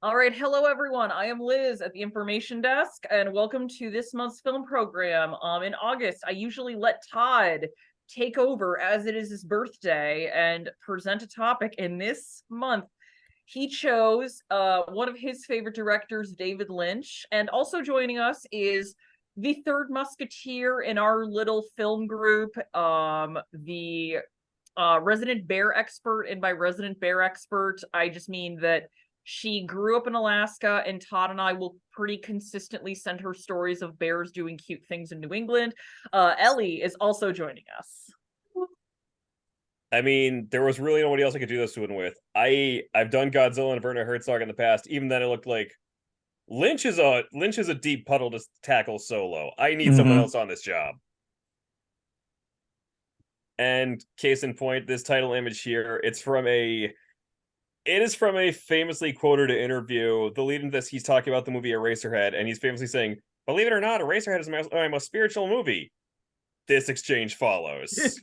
All right, hello everyone. I am Liz at the information desk, and welcome to this month's film program. In August, I usually let Todd take over as it is his birthday and present a topic. And this month, he chose one of his favorite directors, David Lynch, and also joining us is the third musketeer in our little film group, the resident bear expert. And by resident bear expert, I just mean that she grew up in Alaska, and Todd and I will pretty consistently send her stories of bears doing cute things in New England. Ellie is also joining us. I mean, there was really nobody else I could do this one with. I've done Godzilla and Werner Herzog in the past. Even then, it looked like Lynch is a deep puddle to tackle solo. I need someone else on this job. And case in point, this title image here, it is from a famously quoted interview. The lead in this, he's talking about the movie Eraserhead, and he's famously saying, "Believe it or not, Eraserhead is my most spiritual movie." This exchange follows.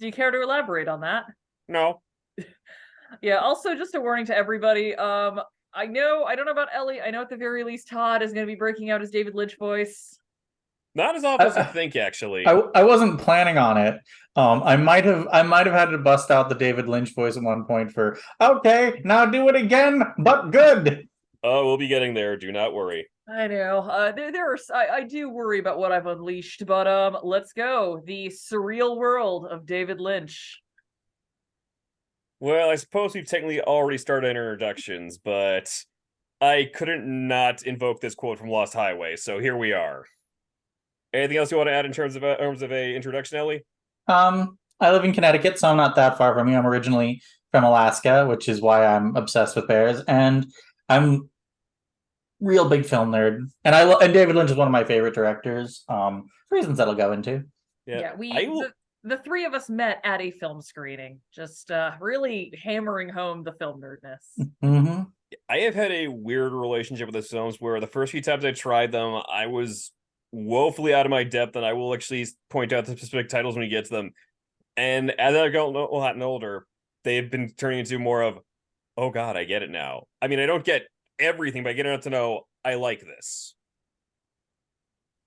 Do you care to elaborate on that? No. Yeah, also just a warning to everybody. I don't know about Ellie. I know at the very least Todd is going to be breaking out his David Lynch voice. Not as often as you think, actually. I wasn't planning on it. I might have had to bust out the David Lynch voice at one point for okay, now do it again, but good. Oh, we'll be getting there. Do not worry. I know. I do worry about what I've unleashed, but let's go. The surreal world of David Lynch. Well, I suppose we've technically already started introductions, but I couldn't not invoke this quote from Lost Highway, so here we are. Anything else you want to add in terms of a introduction, Ellie? I live in Connecticut, so I'm not that far from you. I'm originally from Alaska, which is why I'm obsessed with bears, and I'm real big film nerd. And David Lynch is one of my favorite directors. Reasons that I'll go into. Yeah, the three of us met at a film screening, just really hammering home the film nerdness. Mm-hmm. I have had a weird relationship with the films where the first few times I tried them, I was woefully out of my depth, and I will actually point out the specific titles when we get to them. And as I've gotten older, they've been turning into more of, oh god, I get it now. I mean, I don't get everything, but I get enough to know I like this.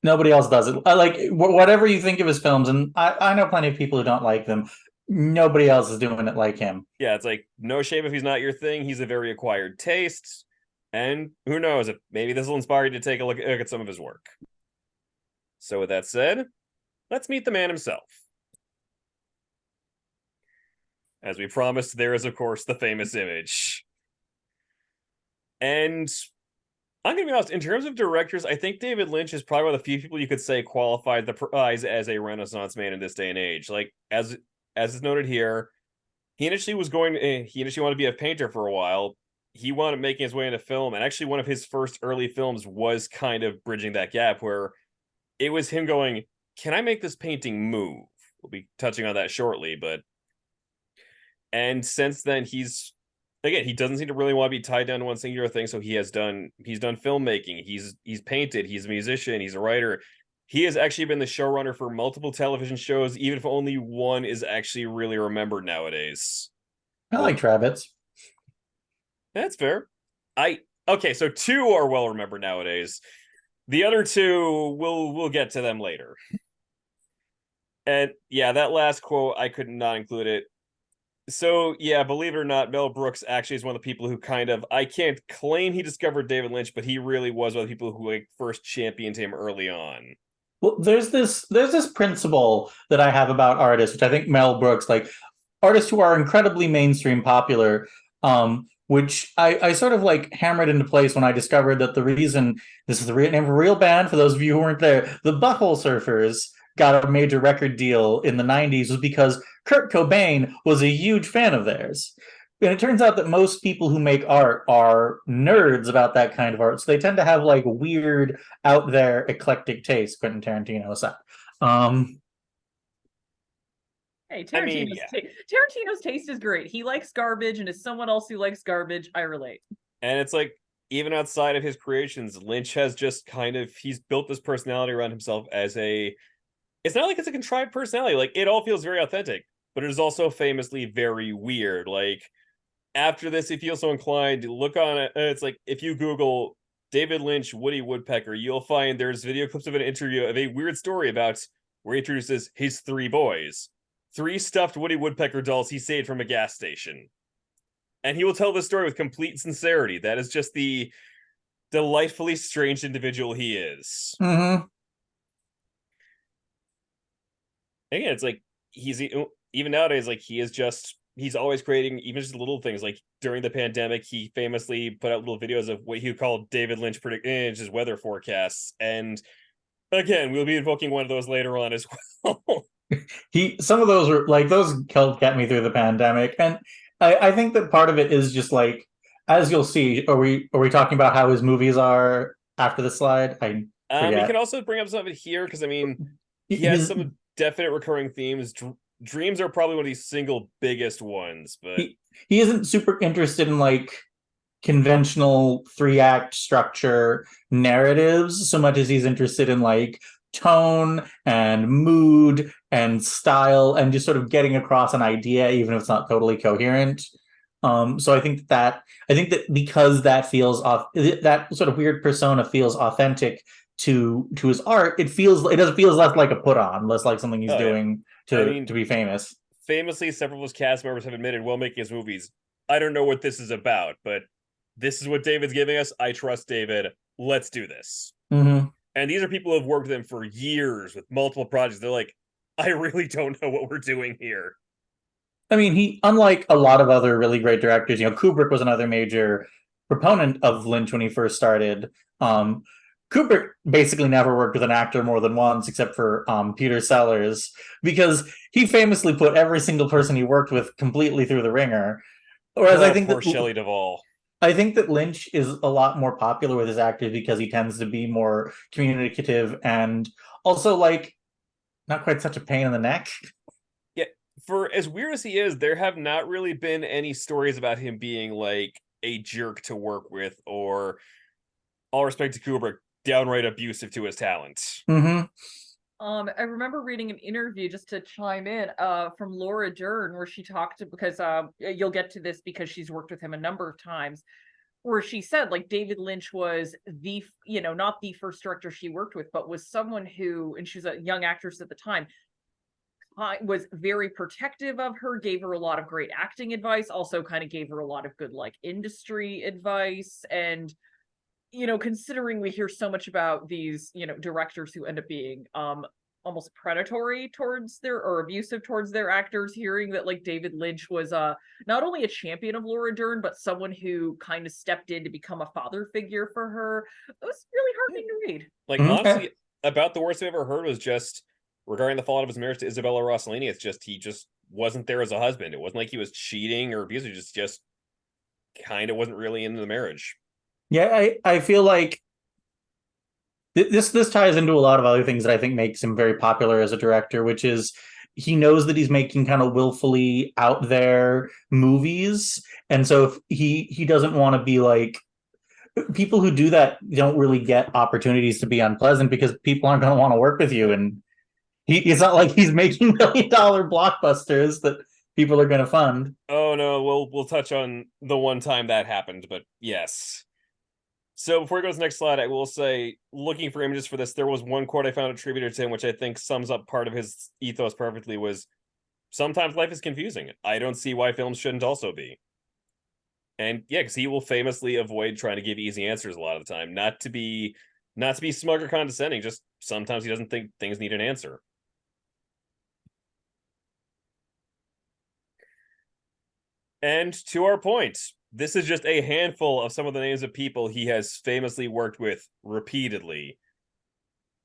Nobody else does it. Like whatever you think of his films, and I know plenty of people who don't like them. Nobody else is doing it like him. Yeah, it's like, no shame if he's not your thing. He's a very acquired taste. And who knows, if maybe this will inspire you to take a look at some of his work. So with that said, let's meet the man himself. As we promised, there is, of course, the famous image. And I'm going to be honest, in terms of directors, I think David Lynch is probably one of the few people you could say qualified the prize as a Renaissance man in this day and age. Like, as is noted here, he initially wanted to be a painter for a while. He wanted making his way into film, and actually one of his first early films was kind of bridging that gap where it was him going, can I make this painting move? We'll be touching on that shortly, but... And since then, he doesn't seem to really want to be tied down to one singular thing, so he's done filmmaking, he's painted, he's a musician, he's a writer. He has actually been the showrunner for multiple television shows, even if only one is actually really remembered nowadays. I like Travis. That's fair. Okay, so two are well remembered nowadays. The other two, we'll get to them later. And yeah, that last quote, I could not include it. So yeah, believe it or not, Mel Brooks actually is one of the people who I can't claim he discovered David Lynch, but he really was one of the people who first championed him early on. Well, there's this principle that I have about artists, which I think Mel Brooks, like artists who are incredibly mainstream popular, which I sort of like hammered into place when I discovered that the reason this is the name of a real band, for those of you who weren't there, the Butthole Surfers got a major record deal in the 90s was because Kurt Cobain was a huge fan of theirs. And it turns out that most people who make art are nerds about that kind of art. So they tend to have like weird, out there, eclectic taste, Quentin Tarantino aside. Hey, Tarantino's taste is great. He likes garbage, and as someone else who likes garbage, I relate. And it's like, even outside of his creations, Lynch has just he's built this personality around himself it's not like it's a contrived personality. Like, it all feels very authentic, but it is also famously very weird. Like, after this, if you feel so inclined, look on it. It's like if you Google David Lynch, Woody Woodpecker, you'll find there's video clips of an interview of a weird story about where he introduces his 3 boys, 3 stuffed Woody Woodpecker dolls he saved from a gas station. And he will tell this story with complete sincerity. That is just the delightfully strange individual he is. Mm-hmm. Again, it's like he's even nowadays, like he's always creating even just little things. Like during the pandemic, he famously put out little videos of what he called David Lynch just weather forecasts. And again, we'll be invoking one of those later on as well. Some of those were like those kept me through the pandemic, and I think that part of it is just like, as you'll see. Are we talking about how his movies are after the slide? I forget. You can also bring up some of it here because I mean he has some definite recurring themes. Dreams are probably one of these single biggest ones, but he isn't super interested in like conventional 3-act structure narratives so much as he's interested in like tone and mood and style and just sort of getting across an idea, even if it's not totally coherent. So I think that because that feels off, that sort of weird persona feels authentic to his art. It feels less like a put on, less like something he's doing to be famous. Famously, several of his cast members have admitted while making his movies, I don't know what this is about, but this is what David's giving us. I trust David. Let's do this. Mm-hmm. And these are people who have worked with him for years with multiple projects. They're like, I really don't know what we're doing here. I mean, he, unlike a lot of other really great directors, Kubrick was another major proponent of Lynch when he first started. Kubrick basically never worked with an actor more than once, except for Peter Sellers, because he famously put every single person he worked with completely through the ringer. Whereas I think poor Shelley Duvall. I think that Lynch is a lot more popular with his actors because he tends to be more communicative and also like not quite such a pain in the neck. Yeah, for as weird as he is, there have not really been any stories about him being like a jerk to work with or, all respect to Kubrick, downright abusive to his talent. Mm-hmm. I remember reading an interview, just to chime in, from Laura Dern, where she talked to, because you'll get to this because she's worked with him a number of times, where she said like David Lynch was the, not the first director she worked with, but was someone who, and she was a young actress at the time, was very protective of her, gave her a lot of great acting advice, also kind of gave her a lot of good like industry advice. And considering we hear so much about these, directors who end up being almost predatory towards their, or abusive towards their actors, hearing that like David Lynch was not only a champion of Laura Dern, but someone who kind of stepped in to become a father figure for her, it was really heartening to read. Like, honestly, about the worst I've ever heard was just regarding the fallout of his marriage to Isabella Rossellini. It's just he just wasn't there as a husband. It wasn't like he was cheating or abusive. Just kind of wasn't really into the marriage. Yeah, I feel like this ties into a lot of other things that I think makes him very popular as a director, which is he knows that he's making kind of willfully out there movies, and so if he doesn't want to be like, people who do that don't really get opportunities to be unpleasant because people aren't going to want to work with you, and it's not like he's making $1 million blockbusters that people are going to fund. Oh no, we'll touch on the one time that happened, but yes. So before we go to the next slide, I will say, looking for images for this, there was one quote I found attributed to him, which I think sums up part of his ethos perfectly, was, sometimes life is confusing. I don't see why films shouldn't also be. And yeah, because he will famously avoid trying to give easy answers a lot of the time. Not to be smug or condescending, just sometimes he doesn't think things need an answer. And to our point, this is just a handful of some of the names of people he has famously worked with repeatedly.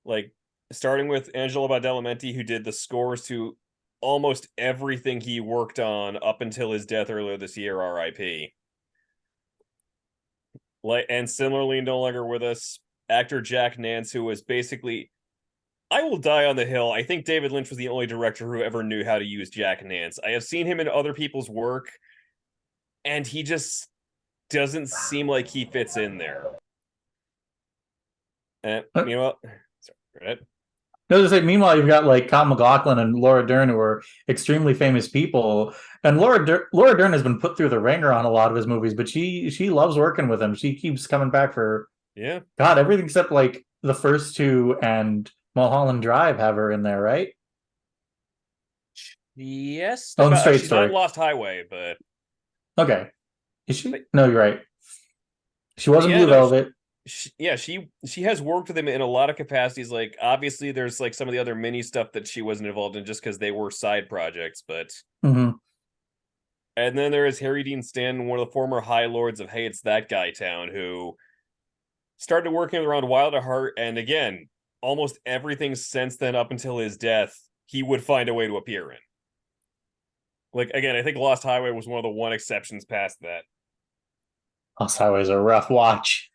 Like, starting with Angelo Badalamenti, who did the scores to almost everything he worked on up until his death earlier this year, RIP. And similarly, no longer with us, actor Jack Nance, who was basically, I will die on the hill, I think David Lynch was the only director who ever knew how to use Jack Nance. I have seen him in other people's work, and he just doesn't seem like he fits in there. And you know what? Sorry, No, just say, meanwhile, you've got like Kyle MacLachlan and Laura Dern, who are extremely famous people, and Laura Dern has been put through the ringer on a lot of his movies, but she loves working with him. She keeps coming back for Yeah. God, everything except like the first two and Mulholland Drive have her in there, right? Yes. Oh, and Straight She's not in Story. Lost Highway, but Okay, is she? but, No, you're right. She was but in yeah, Blue no, Velvet. she has worked with him in a lot of capacities. Like obviously, there's like some of the other mini stuff that she wasn't involved in just because they were side projects. But Mm-hmm. and then there is Harry Dean Stanton, one of the former High Lords of Hey, It's That Guy Town, who started working around Wild at Heart, and again, almost everything since then up until his death, he would find a way to appear in. Like again, I think Lost Highway was one of the one exceptions past that. Lost Highway is a rough watch.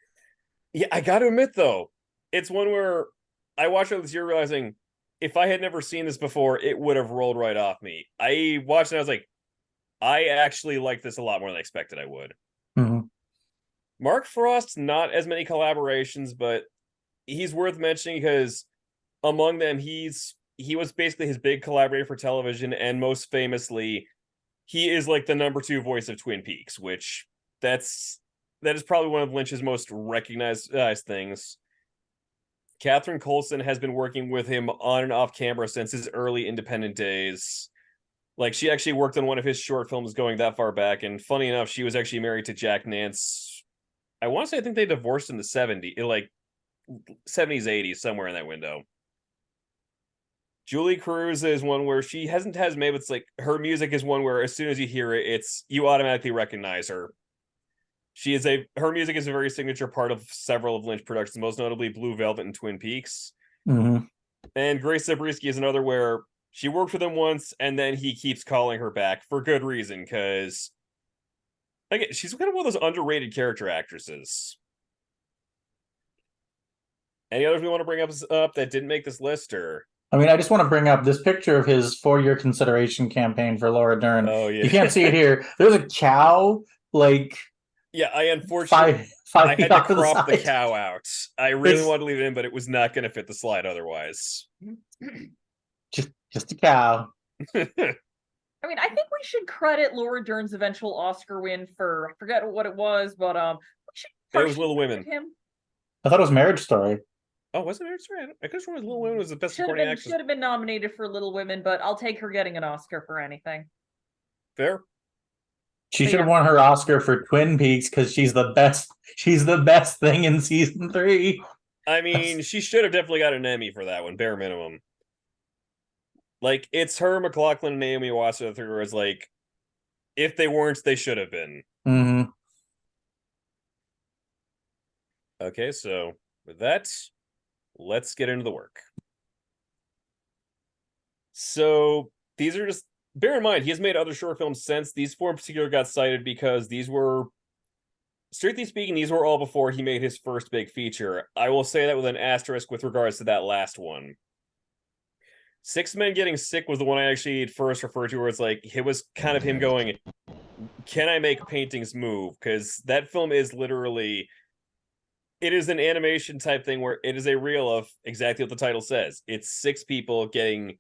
Yeah, I got to admit though, it's one where I watched it this year realizing if I had never seen this before, it would have rolled right off me. I watched it, and I was like, I actually like this a lot more than I expected I would. Mm-hmm. Mark Frost's not as many collaborations, but he's worth mentioning because among them, he was basically his big collaborator for television, and most famously, he is like the number 2 voice of Twin Peaks, which that is probably one of Lynch's most recognized things. Catherine Coulson has been working with him on and off camera since his early independent days. Like she actually worked on one of his short films going that far back, and funny enough, she was actually married to Jack Nance. I want to say I think they divorced in the 70s, like 70s, 80s, somewhere in that window. Julie Cruz is one where she hasn't has made, but it's like her music is one where as soon as you hear it, it's you automatically recognize her. Her music is a very signature part of several of Lynch productions, most notably Blue Velvet and Twin Peaks. Mm-hmm. And Grace Zabriskie is another where she worked with him once, and then he keeps calling her back for good reason, because again, she's kind of one of those underrated character actresses. Any others we want to bring up that didn't make this list, or? I mean, I just want to bring up this picture of his 4-year consideration campaign for Laura Dern. Oh yeah, you can't see it here. There's a cow, like yeah. I unfortunately five I feet had to off to the crop the side. cow out. I really It's wanted to leave it in, but it was not going to fit the slide otherwise. just a cow. I mean, I think we should credit Laura Dern's eventual Oscar win for I forget what it was, but we should It was partially Little credit Women. him. I thought it was Marriage Story. Oh, was it Marriage Story? I could have sworn Little Women was the best Should have supporting been actress. should have been nominated for Little Women, but I'll take her getting an Oscar for anything. Fair. She But should have yeah. won her Oscar for Twin Peaks because she's the best. She's the best thing in season 3. I mean, she should have definitely got an Emmy for that one, bare minimum. Like, it's her, McLaughlin, and Naomi Watts are the three, whereas, like, if they weren't, they should have been. Mm-hmm. Okay, so with that, let's get into the work. So these are just, bear in mind, he has made other short films since. These 4 in particular got cited because these were, strictly speaking, these were all before he made his first big feature. I will say that with an asterisk with regards to that last one. 6 Men Getting Sick was the one I actually first referred to, where it's like, it was kind of him going, can I make paintings move? Because that film is literally, it is an animation type thing where it is a reel of exactly what the title says. It's 6 people getting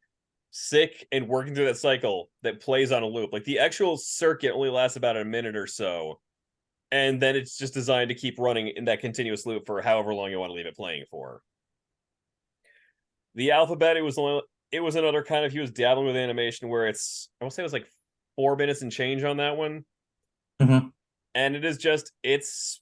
sick and working through that cycle that plays on a loop. Like the actual circuit only lasts about a minute or so. And then it's just designed to keep running in that continuous loop for however long you want to leave it playing for. The Alphabet, it was another kind of, he was dabbling with animation where it's, I want to say it was like 4 minutes and change on that one. Mm-hmm. And it is just, if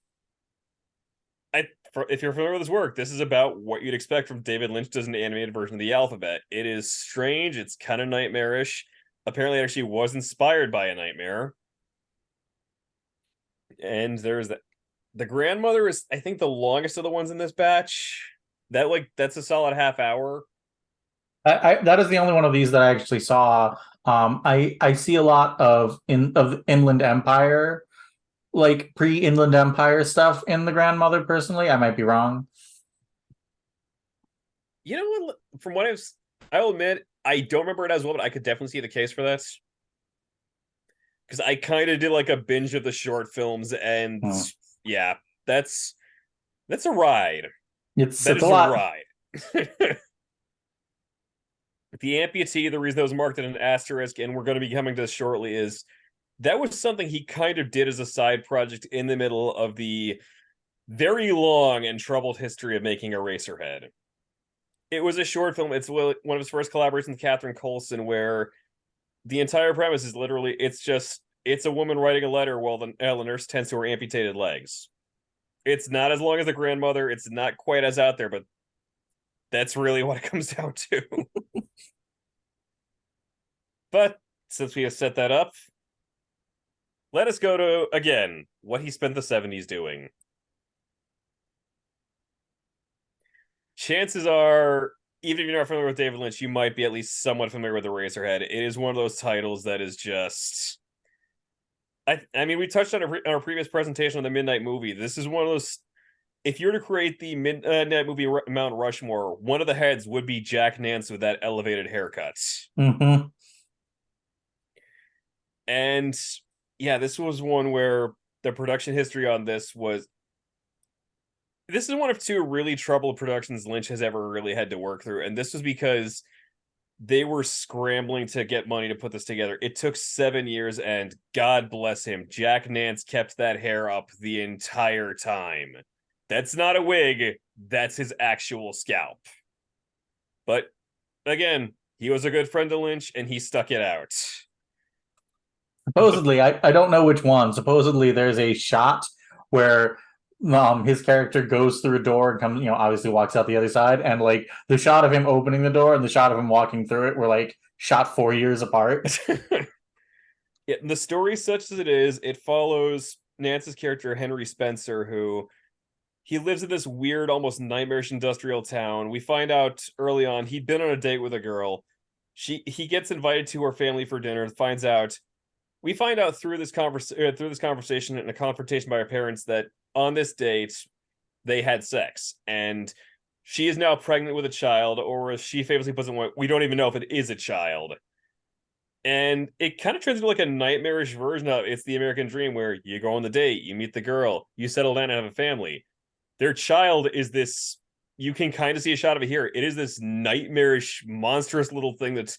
you're familiar with his work, this is about what you'd expect from David Lynch does an animated version of The Alphabet. It is strange. It's kind of nightmarish. Apparently, it actually was inspired by a nightmare. And there's that. The Grandmother is, I think, the longest of the ones in this batch. That's a solid half hour. That is the only one of these that I actually saw. I see a lot of Inland Empire, like pre-Inland Empire stuff in The Grandmother. Personally, I might be wrong. You know what? From what I'll admit, I don't remember it as well, but I could definitely see the case for that. Because I kind of did like a binge of the short films, and yeah, that's a ride. It's a lot. ride. the amputee, the reason that was marked at an asterisk, and we're going to be coming to this shortly, is that was something he kind of did as a side project in the middle of the very long and troubled history of making Eraserhead. It was a short film. It's one of his first collaborations with Catherine Coulson, where the entire premise is literally it's a woman writing a letter while the nurse tends to her amputated legs. It's not as long as The Grandmother. It's not quite as out there, but that's really what it comes down to. But since we have set that up, let us go to, again, what he spent the 70s doing. Chances are, even if you're not familiar with David Lynch, you might be at least somewhat familiar with Eraserhead. It is one of those titles that is just... I mean, we touched on our previous presentation on the Midnight Movie. This is one of those... If you were to create the Midnight Movie Mount Rushmore, one of the heads would be Jack Nance with that elevated haircut. Mm-hmm. And yeah, this was one where the production history on this was... This is one of two really troubled productions Lynch has ever really had to work through. And this was because they were scrambling to get money to put this together. It took 7 years, and God bless him, Jack Nance kept that hair up the entire time. That's not a wig, that's his actual scalp. But again, he was a good friend to Lynch, and he stuck it out. Supposedly, I don't know which one. Supposedly, there's a shot where his character goes through a door and comes, obviously walks out the other side, and like the shot of him opening the door and the shot of him walking through it were like shot 4 years apart. Yeah, the story, such as it is, it follows Nance's character Henry Spencer, who he lives in this weird, almost nightmarish industrial town. We find out early on he'd been on a date with a girl. He gets invited to her family for dinner. We find out through this conversation and a confrontation by her parents that on this date they had sex, and she is now pregnant with a child, or as she famously puts it, we don't even know if it is a child. And it kind of turns into like a nightmarish version of It's the American Dream, where you go on the date, you meet the girl, you settle down and have a family. Their child is this, you can kind of see a shot of it here. It is this nightmarish, monstrous little thing that's...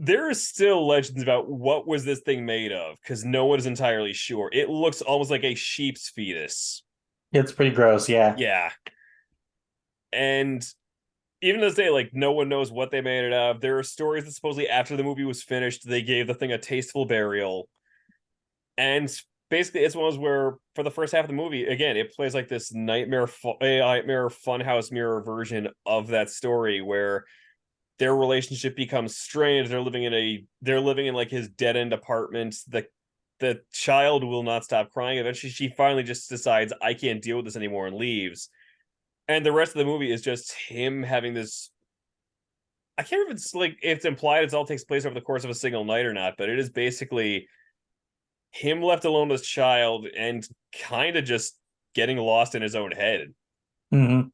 There is still legends about what was this thing made of, because no one is entirely sure. It looks almost like a sheep's fetus. It's pretty gross, yeah. Yeah. And even to this day, like, no one knows what they made it of. There are stories that supposedly after the movie was finished, they gave the thing a tasteful burial. And basically, it's one of those where, for the first half of the movie, again, it plays like this nightmare funhouse mirror version of that story, where their relationship becomes strained. They're living in like his dead end apartment. The child will not stop crying. Eventually, she finally just decides, I can't deal with this anymore, and leaves. And the rest of the movie is just him having this... I can't remember if it's like, if it's implied it all takes place over the course of a single night or not, but it is basically him left alone with his child and kind of just getting lost in his own head. Mm-hmm.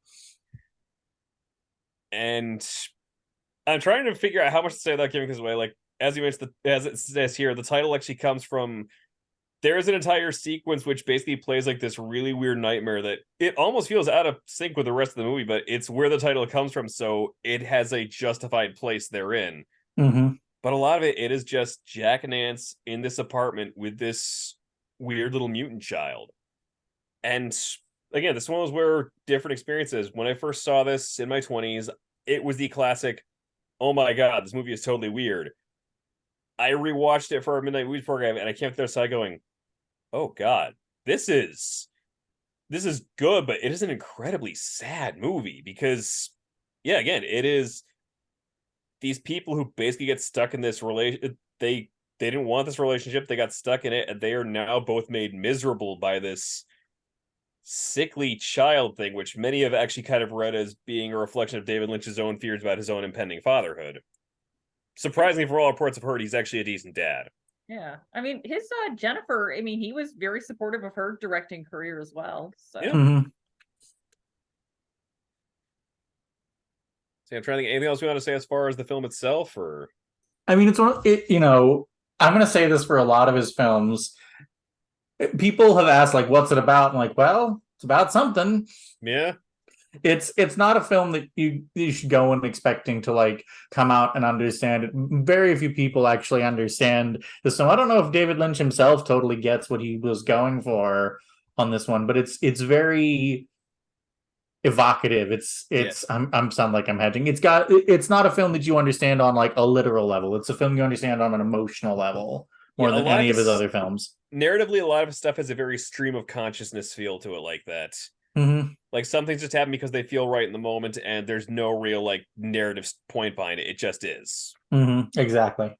And I'm trying to figure out how much to say without giving this away. Like, as you mentioned, as it says here, the title actually comes from... There's an entire sequence which basically plays like this really weird nightmare that it almost feels out of sync with the rest of the movie, but it's where the title comes from, so it has a justified place therein. Mm-hmm. But a lot of it is just Jack Nance in this apartment with this weird little mutant child. And again, this one was where different experiences. When I first saw this in my 20s, it was the classic, oh my god, this movie is totally weird. I rewatched it for our Midnight Movies program, and I came to their side going, oh god, this is good, but it is an incredibly sad movie, because yeah, again, it is these people who basically get stuck in this relation. They didn't want this relationship, they got stuck in it, and they are now both made miserable by this sickly child thing, which many have actually kind of read as being a reflection of David Lynch's own fears about his own impending fatherhood. Surprisingly, for all reports I've heard, he's actually a decent dad. Yeah, I mean, his Jennifer, I mean, he was very supportive of her directing career as well. So, Yeah. Mm-hmm. So I'm trying to think, anything else we want to say as far as the film itself, or... I mean, I'm going to say this for a lot of his films. People have asked, like, what's it about? I'm like, well, it's about something. Yeah. It's not a film that you should go in expecting to like come out and understand it. Very few people actually understand this film. I don't know if David Lynch himself totally gets what he was going for on this one, but it's very evocative. Yeah. I'm sound like I'm hedging. It's not a film that you understand on like a literal level. It's a film you understand on an emotional level more Yeah, a than lot of any of his his other films. narratively, a lot of his stuff has a very stream of consciousness feel to it, like that. Hmm. Like some things just happen because they feel right in the moment, and there's no real like narrative point behind it. It just is. Hmm. Exactly.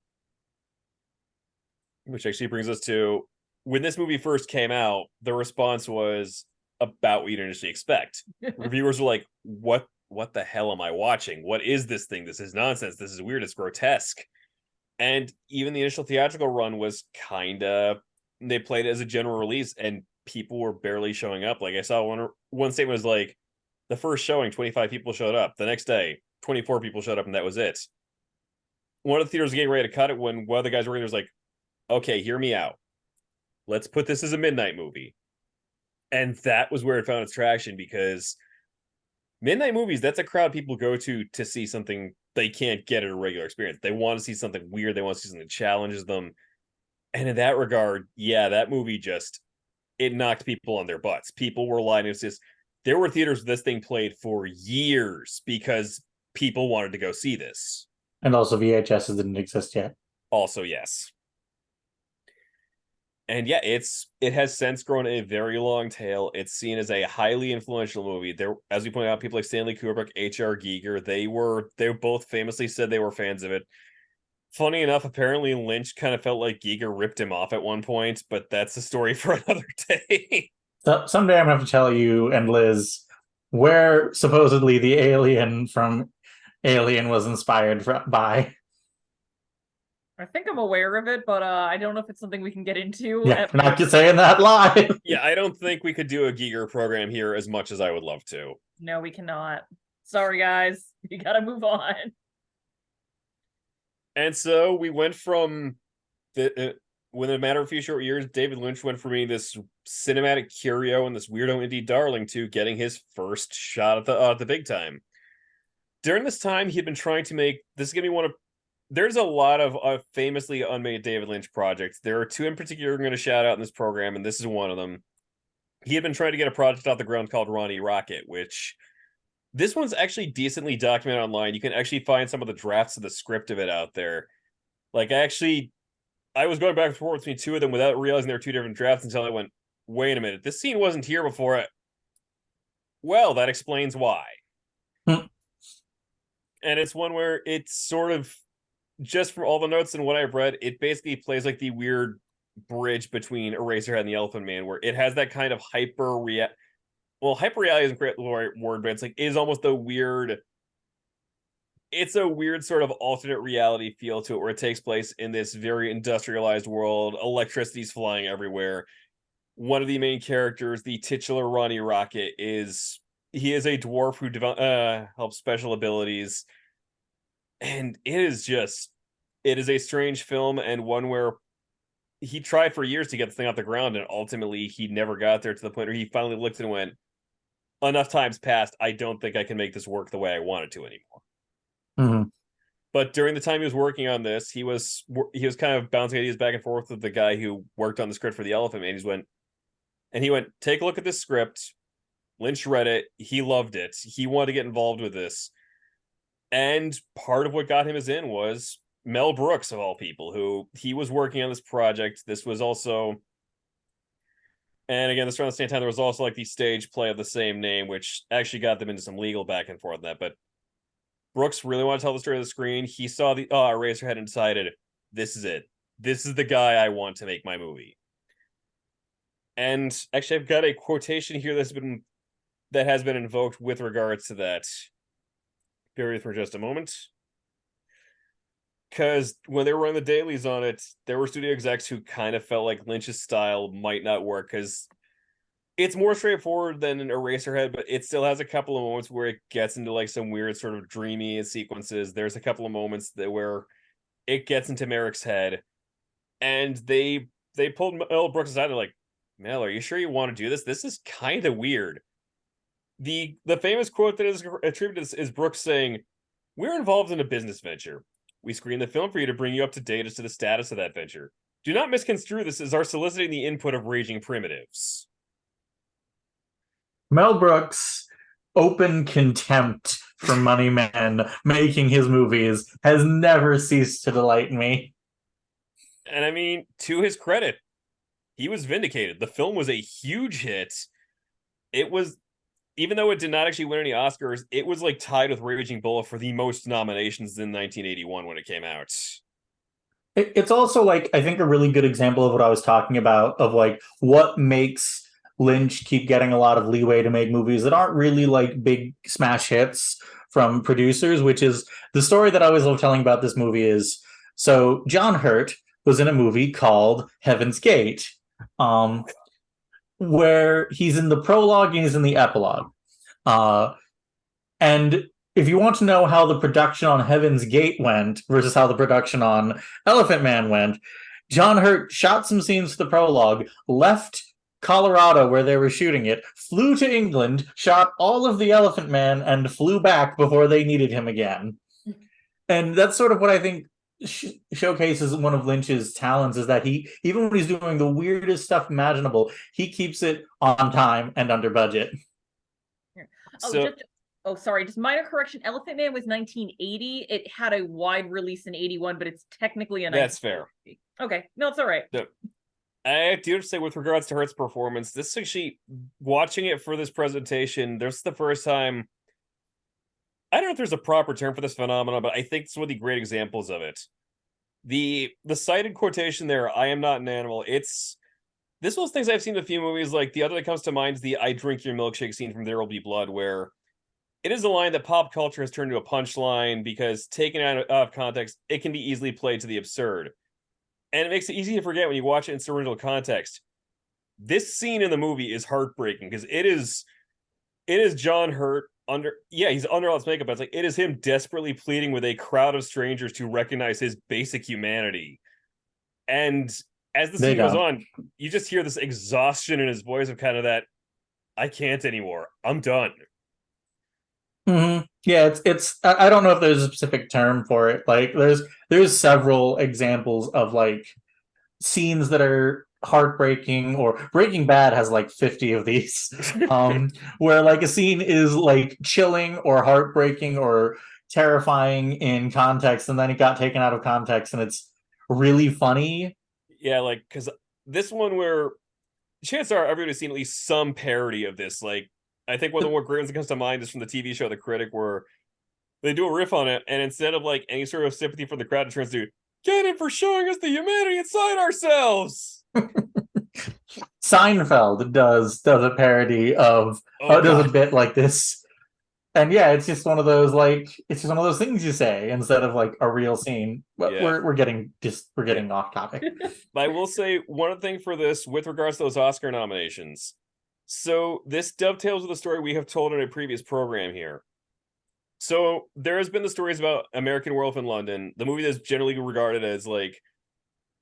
Which actually brings us to when this movie first came out, the response was about what you'd initially expect. Reviewers were like, What the hell am I watching? What is this thing? This is nonsense. This is weird. It's grotesque." And even the initial theatrical run was kind of, they played it as a general release, and people were barely showing up. Like I saw one statement was like, the first showing, 25 people showed up. The next day, 24 people showed up, and that was it. One of the theaters was getting ready to cut it when one of the guys working there was like, "Okay, hear me out. Let's put this as a midnight movie." And that was where it found its traction, because midnight movies, that's a crowd people go to see something they can't get at a regular experience. They want to see something weird. They want to see something that challenges them. And in that regard, yeah, that movie just, it knocked people on their butts. People were lining up. There were theaters where this thing played for years because people wanted to go see this. And also VHSs didn't exist yet. Also, yes. And yeah, it has since grown a very long tail. It's seen as a highly influential movie. There, as we pointed out, people like Stanley Kubrick, H.R. Giger, they both famously said they were fans of it. Funny enough, apparently Lynch kind of felt like Giger ripped him off at one point, but that's a story for another day. So someday I'm gonna have to tell you and Liz where supposedly the alien from Alien was inspired by. I think I'm aware of it, but I don't know if it's something we can get into. Yeah, we're not just saying that live. Yeah, I don't think we could do a Giger program here as much as I would love to. No, we cannot. Sorry, guys. You gotta move on. And so we went from within a matter of a few short years, David Lynch went from being this cinematic curio and this weirdo indie darling to getting his first shot at the big time. During this time, he had been trying to make, this is gonna be one of, there's a lot of famously unmade David Lynch projects. There are two in particular I'm going to shout out in this program, and this is one of them. He had been trying to get a project off the ground called Ronnie Rocket, which this one's actually decently documented online. You can actually find some of the drafts of the script of it out there. Like, I was going back and forth between two of them without realizing there were two different drafts until I went, wait a minute, this scene wasn't here before. Well, that explains why. And it's one where it's sort of, just from all the notes and what I've read, it basically plays like the weird bridge between Eraserhead and the Elephant Man, where it has that kind of hyper reality isn't great the right word, but it is almost a weird sort of alternate reality feel to it, where it takes place in this very industrialized world. Electricity's flying everywhere. One of the main characters, the titular Ronnie Rocket, is a dwarf who helps special abilities. And it is a strange film, and one where he tried for years to get the thing off the ground, and ultimately he never got there, to the point where he finally looked and went, enough time's passed. I don't think I can make this work the way I want it to anymore. Mm-hmm. But during the time he was working on this, he was kind of bouncing ideas back and forth with the guy who worked on the script for The Elephant Man. He went, take a look at this script. Lynch read it. He loved it. He wanted to get involved with this. And part of what got him in was Mel Brooks, of all people, who he was working on this project. This was also, and again, this around the same time, there was also like the stage play of the same name, which actually got them into some legal back and forth on that. But Brooks really wanted to tell the story of the screen. He saw the Eraserhead and decided, this is it. This is the guy I want to make my movie. And actually, I've got a quotation here that has been invoked with regards to that. Bear with me for just a moment. Because when they were running the dailies on it, there were studio execs who kind of felt like Lynch's style might not work, because it's more straightforward than an Eraserhead, but it still has a couple of moments where it gets into like some weird sort of dreamy sequences. There's a couple of moments where it gets into Merrick's head, and they pulled Mel Brooks aside. They're like, Mel, are you sure you want to do this? This is kind of weird. The famous quote that is attributed is Brooks saying, "We're involved in a business venture. We screen the film for you to bring you up to date as to the status of that venture. Do not misconstrue this as our soliciting the input of raging primitives." Mel Brooks' open contempt for money men making his movies has never ceased to delight me. And I mean, to his credit, he was vindicated. The film was a huge hit. It was, even though it did not actually win any Oscars, it was like tied with Raging Bull for the most nominations in 1981 when it came out. It's also like, I think, a really good example of what I was talking about, of like what makes Lynch keep getting a lot of leeway to make movies that aren't really like big smash hits from producers, which is the story that I always love telling about this movie is, so John Hurt was in a movie called Heaven's Gate, where he's in the prologue and he's in the epilogue. And if you want to know how the production on Heaven's Gate went versus how the production on Elephant Man went, John Hurt shot some scenes for the prologue, left Colorado where they were shooting it, flew to England, shot all of the Elephant Man, and flew back before they needed him again. And that's sort of what I think showcases one of Lynch's talents, is that he, even when he's doing the weirdest stuff imaginable, he keeps it on time and under budget. Sorry, just minor correction. Elephant Man was 1980. It had a wide release in 81, but it's technically a That's fair. Okay, no, it's all right. No. I do have to say, with regards to Hurt's performance, this actually, watching it for this presentation, this is the first time, I don't know if there's a proper term for this phenomenon, but I think it's one of the great examples of it. The cited quotation there, "I am not an animal," this was things I've seen in a few movies. Like, the other that comes to mind is the "I drink your milkshake" scene from There Will Be Blood, where it is a line that pop culture has turned into a punchline because, taken out of context, it can be easily played to the absurd. And it makes it easy to forget when you watch it in its original context. This scene in the movie is heartbreaking because it is John Hurt he's under all his makeup, but it's like, it is him desperately pleading with a crowd of strangers to recognize his basic humanity. And as the scene goes on, you just hear this exhaustion in his voice of kind of that, "I can't anymore. I'm done." Mm-hmm. Yeah, it's I don't know if there's a specific term for it. Like, there's several examples of like scenes that are heartbreaking, or Breaking Bad has like 50 of these, where like a scene is like chilling or heartbreaking or terrifying in context, and then it got taken out of context and it's really funny. Yeah, like, because this one, where chances are everybody's seen at least some parody of this. Like, I think one of the more great ones that comes to mind is from the TV show The Critic, where they do a riff on it, and instead of like any sort of sympathy for the crowd, it turns to, "Get him for showing us the humanity inside ourselves." Seinfeld does a parody of does a bit like this, and yeah, it's just one of those things you say instead of like a real scene. But yeah. we're getting off topic. But I will say one thing for this with regards to those Oscar nominations. So this dovetails with the story we have told in a previous program here. So there has been the stories about American Werewolf in London, the movie that's generally regarded as like,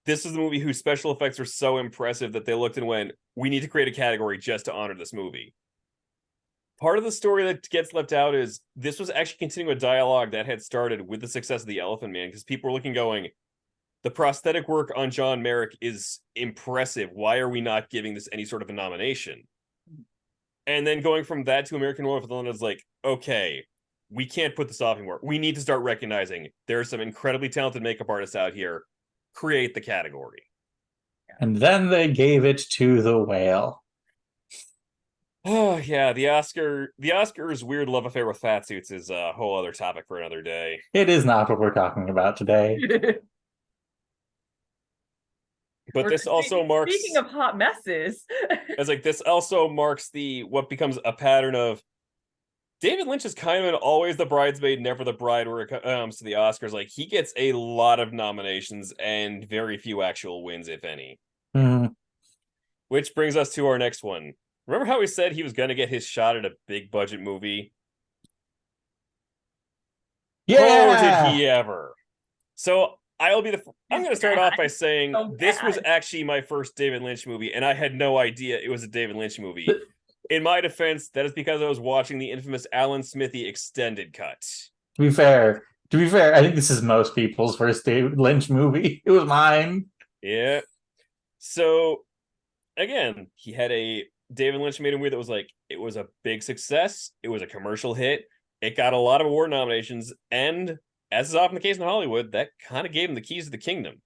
this is the movie whose special effects are so impressive that they looked and went, "We need to create a category just to honor this movie." Part of the story that gets left out is this was actually continuing a dialogue that had started with the success of The Elephant Man, because people were looking going, the prosthetic work on John Merrick is impressive. Why are we not giving this any sort of a nomination? And then going from that to American Werewolf in London is like, okay, we can't put this off anymore. We need to start recognizing there are some incredibly talented makeup artists out here. Create the category. And then they gave it to The Whale. Oh yeah, the Oscars' weird love affair with fat suits is a whole other topic for another day. It is not what we're talking about today. But this also marks, speaking of hot messes, as like, this also marks what becomes a pattern of David Lynch is kind of always the bridesmaid, never the bride when it comes to the Oscars. Like, he gets a lot of nominations and very few actual wins, if any. Mm. Which brings us to our next one. Remember how he said he was going to get his shot at a big budget movie? Yeah! Oh, did he ever? So I'm going to start off by saying this was actually my first David Lynch movie, and I had no idea it was a David Lynch movie. In my defense, that is because I was watching the infamous Alan Smithy extended cut. To be fair, I think this is most people's first David Lynch movie. It was mine. Yeah. So again, he had a David Lynch made a movie that was like, it was a big success. It was a commercial hit. It got a lot of award nominations. And as is often the case in Hollywood, that kind of gave him the keys to the kingdom.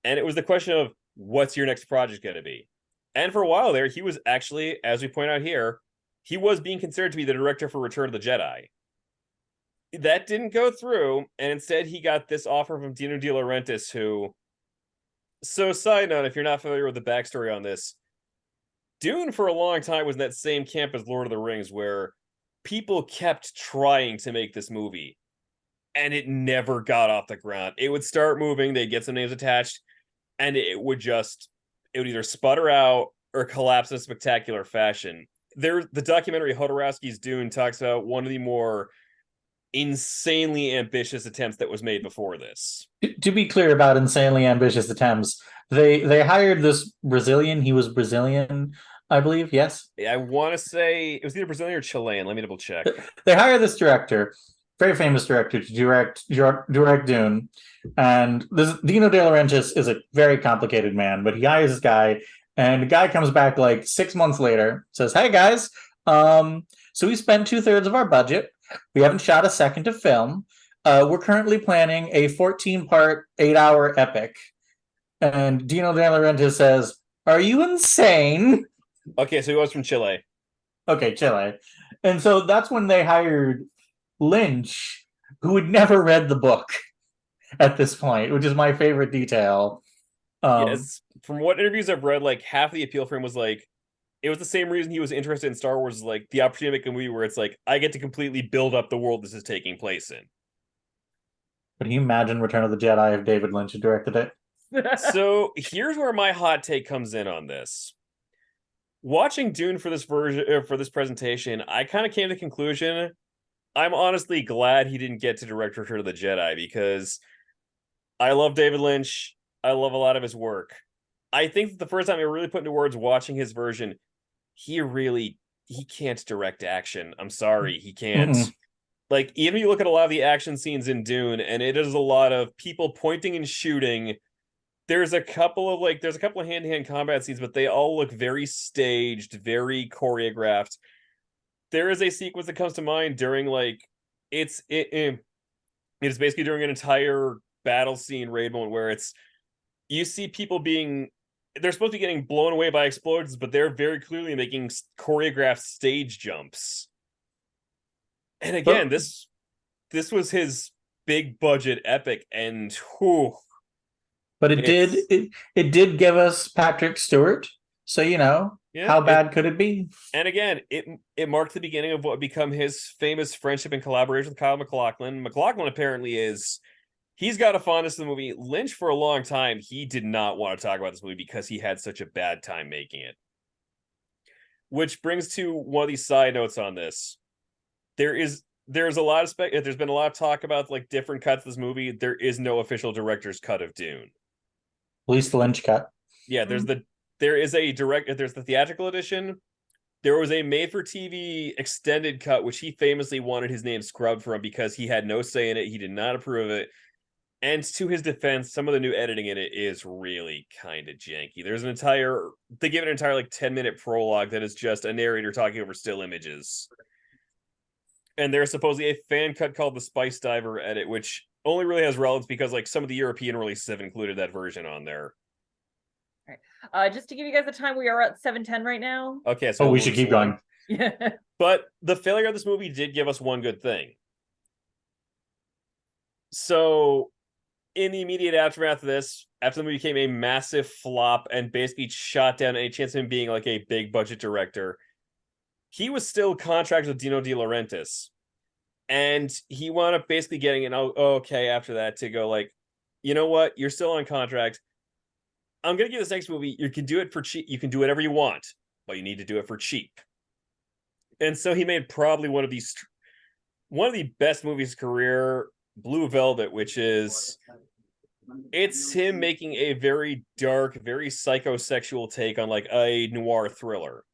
And it was the question of, what's your next project going to be? And for a while there, he was actually, as we point out here, he was being considered to be the director for Return of the Jedi. That didn't go through, and instead he got this offer from Dino De Laurentiis, who... So, side note, if you're not familiar with the backstory on this, Dune for a long time was in that same camp as Lord of the Rings, where people kept trying to make this movie, and it never got off the ground. It would start moving, they'd get some names attached, and it would either sputter out or collapse in a spectacular fashion. The documentary Hodorowski's Dune talks about one of the more insanely ambitious attempts that was made before this. To be clear about insanely ambitious attempts, they hired this Brazilian. He was Brazilian, I believe. Yes, I want to say it was either Brazilian or Chilean. Let me double check. They hired this director, very famous director, to direct Dune. And this Dino De Laurentiis is a very complicated man, but he hires this guy, and the guy comes back like 6 months later, says, "Hey guys, so we spent 2/3 of our budget. We haven't shot a second of film. We're currently planning a 14-part, 8-hour epic." And Dino De Laurentiis says, "Are you insane?" Okay, so he was from Chile. Okay, Chile. And so that's when they hired Lynch, who had never read the book at this point, which is my favorite detail. Yes, from what interviews I've read, like half the appeal for him was like, it was the same reason he was interested in Star Wars, like the opportunity to make a movie where it's like, I get to completely build up the world this is taking place in. Can you imagine Return of the Jedi if David Lynch had directed it? So here's where my hot take comes in on this. Watching Dune for this for this presentation, I kind of came to the conclusion, I'm honestly glad he didn't get to direct Return of the Jedi, because I love David Lynch. I love a lot of his work. I think that the first time I really put into words watching his version, he can't direct action. I'm sorry, he can't. Mm-mm. Like, even if you look at a lot of the action scenes in Dune, and it is a lot of people pointing and shooting, there's a couple of hand-to-hand combat scenes, but they all look very staged, very choreographed. There is a sequence that comes to mind during it's basically during an entire battle scene raid moment where you see people they're supposed to be getting blown away by explosions, but they're very clearly making choreographed stage jumps. And again, this was his big budget epic, and whew, but it did give us Patrick Stewart, so how bad could it be? And again, it marked the beginning of what would become his famous friendship and collaboration with Kyle MacLachlan. MacLachlan apparently he's got a fondness for the movie. Lynch, for a long time, he did not want to talk about this movie because he had such a bad time making it. Which brings to one of these side notes on this. There's a lot of there's been a lot of talk about like different cuts of this movie. There is no official director's cut of Dune. At least the Lynch cut. Yeah, there's the theatrical edition. There was a made-for-TV extended cut, which he famously wanted his name scrubbed from because he had no say in it. He did not approve of it. And to his defense, some of the new editing in it is really kind of janky. They give it an entire 10-minute prologue that is just a narrator talking over still images. And there's supposedly a fan cut called the Spice Diver edit, which only really has relevance because some of the European releases have included that version on there. All right. Just to give you guys the time, we are at 7:10 right now. Okay, so we should keep going. Yeah. But the failure of this movie did give us one good thing. So, in the immediate aftermath of this, after the movie became a massive flop and basically shot down any chance of him being a big budget director, he was still contracted with Dino De Laurentiis. And he wound up basically getting an okay after that to go you know what? You're still on contract. I'm going to give this next movie, you can do it for cheap. You can do whatever you want, but you need to do it for cheap. And so he made probably one of the best movies of his career, Blue Velvet, which it's him making a very dark, very psychosexual take on a noir thriller.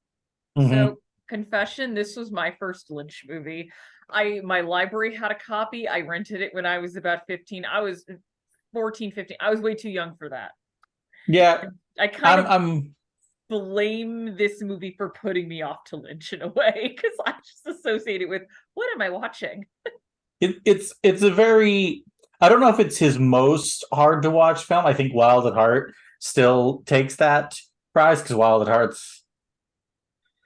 So Confession, this was my first Lynch movie. My library had a copy. I rented it when I was about 15. I was 14, 15. I was way too young for that. Yeah, I kind of I'm blame this movie for putting me off to Lynch in a way, because I just associate it with, what am I watching? it's a very, I don't know if it's his most hard to watch film. I think Wild at Heart still takes that prize because Wild at Heart's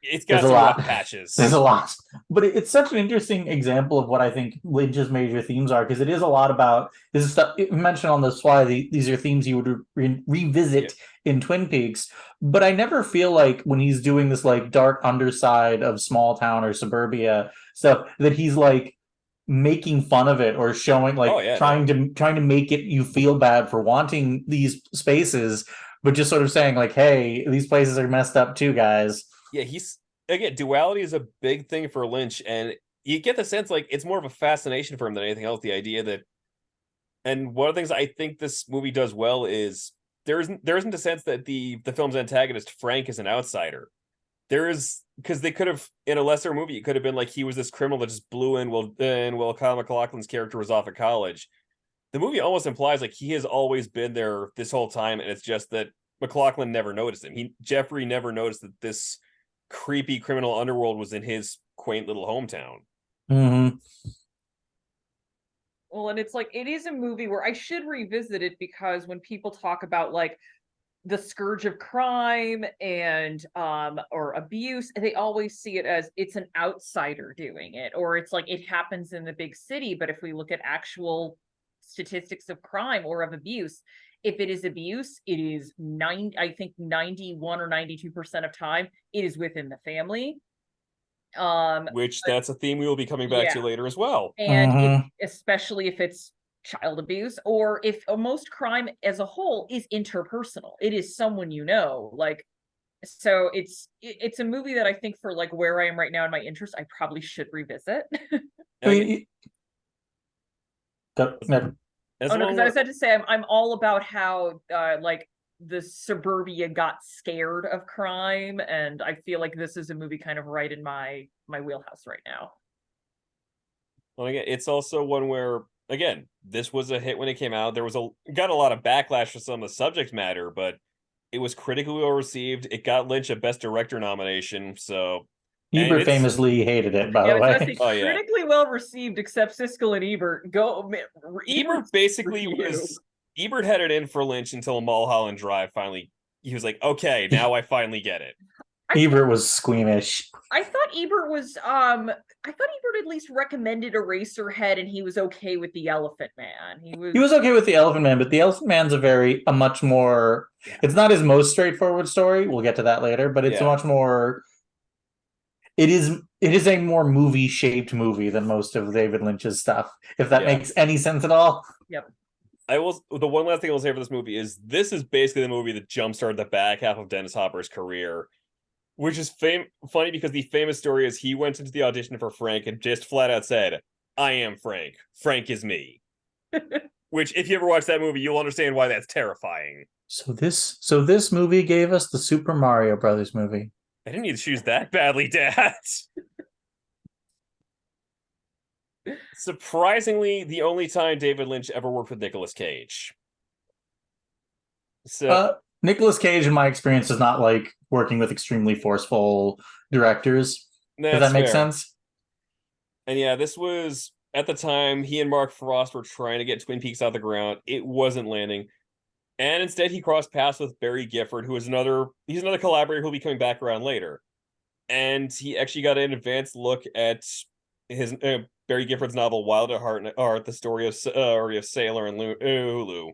It's there's got a some rough lot. patches. There's a lot, but it's such an interesting example of what I think Lynch's major themes are, because it is a lot about this is stuff you mentioned on this fly. These are themes you would revisit in Twin Peaks, but I never feel like when he's doing this like dark underside of small town or suburbia stuff that he's like making fun of it or showing like Oh, yeah, trying to make it you feel bad for wanting these spaces, but just sort of saying like, hey, these places are messed up too, guys. Yeah, again, duality is a big thing for Lynch, and you get the sense like it's more of a fascination for him than anything else. The idea that, and one of the things I think this movie does well is there isn't a sense that the film's antagonist Frank is an outsider. There is, because they could have, in a lesser movie, it could have been like he was this criminal that just blew in while Kyle MacLachlan's character was off at college. The movie almost implies like he has always been there this whole time, and it's just that MacLachlan never noticed him. Jeffrey never noticed that this creepy criminal underworld was in his quaint little hometown. Mm-hmm. Well, and it's like, it is a movie where I should revisit it, because when people talk about like the scourge of crime and or abuse, they always see it as it's an outsider doing it, or it's like it happens in the big city. But if we look at actual statistics of crime or of abuse, if it is abuse, it is 91 or 92% of time it is within the family. Which that's a theme we will be coming back to later as well. And especially if it's child abuse, or if most crime as a whole is interpersonal, it is someone you know. Like, so it's a movie that I think for like where I am right now in my interest, I probably should revisit. Because I was about to say I'm all about how like the suburbia got scared of crime, and I feel like this is a movie kind of right in my wheelhouse right now. Well, again, it's also one where, again, this was a hit when it came out. There was got a lot of backlash for some of the subject matter, but it was critically well received. It got Lynch a Best Director nomination, so Ebert famously hated it, by the way. Critically well received, except Siskel and Ebert. Ebert basically was. Ebert had it in for Lynch until Mulholland Drive finally. He was like, "Okay, now I finally get it." Ebert was squeamish. I thought Ebert at least recommended Eraserhead, and he was okay with the Elephant Man. He was okay with the Elephant Man, but the Elephant Man's a much more. Yeah. It's not his most straightforward story. We'll get to that later, but it's a much more. It is a more movie-shaped movie than most of David Lynch's stuff, if that makes any sense at all. Yep. The one last thing I'll say for this movie is this is basically the movie that jumpstarted the back half of Dennis Hopper's career, which is funny because the famous story is he went into the audition for Frank and just flat out said, "I am Frank. Frank is me." Which, if you ever watch that movie, you'll understand why that's terrifying. So this movie gave us the Super Mario Brothers movie. I didn't need to choose that badly, Dad. Surprisingly, the only time David Lynch ever worked with Nicolas Cage. So Nicolas Cage, in my experience, is not like working with extremely forceful directors. Does that make sense? And yeah, this was at the time he and Mark Frost were trying to get Twin Peaks out of the ground. It wasn't landing. And instead, he crossed paths with Barry Gifford, who is he's another collaborator who'll be coming back around later. And he actually got an advanced look at his Barry Gifford's novel Wild at Heart, the story of Sailor and Lulu.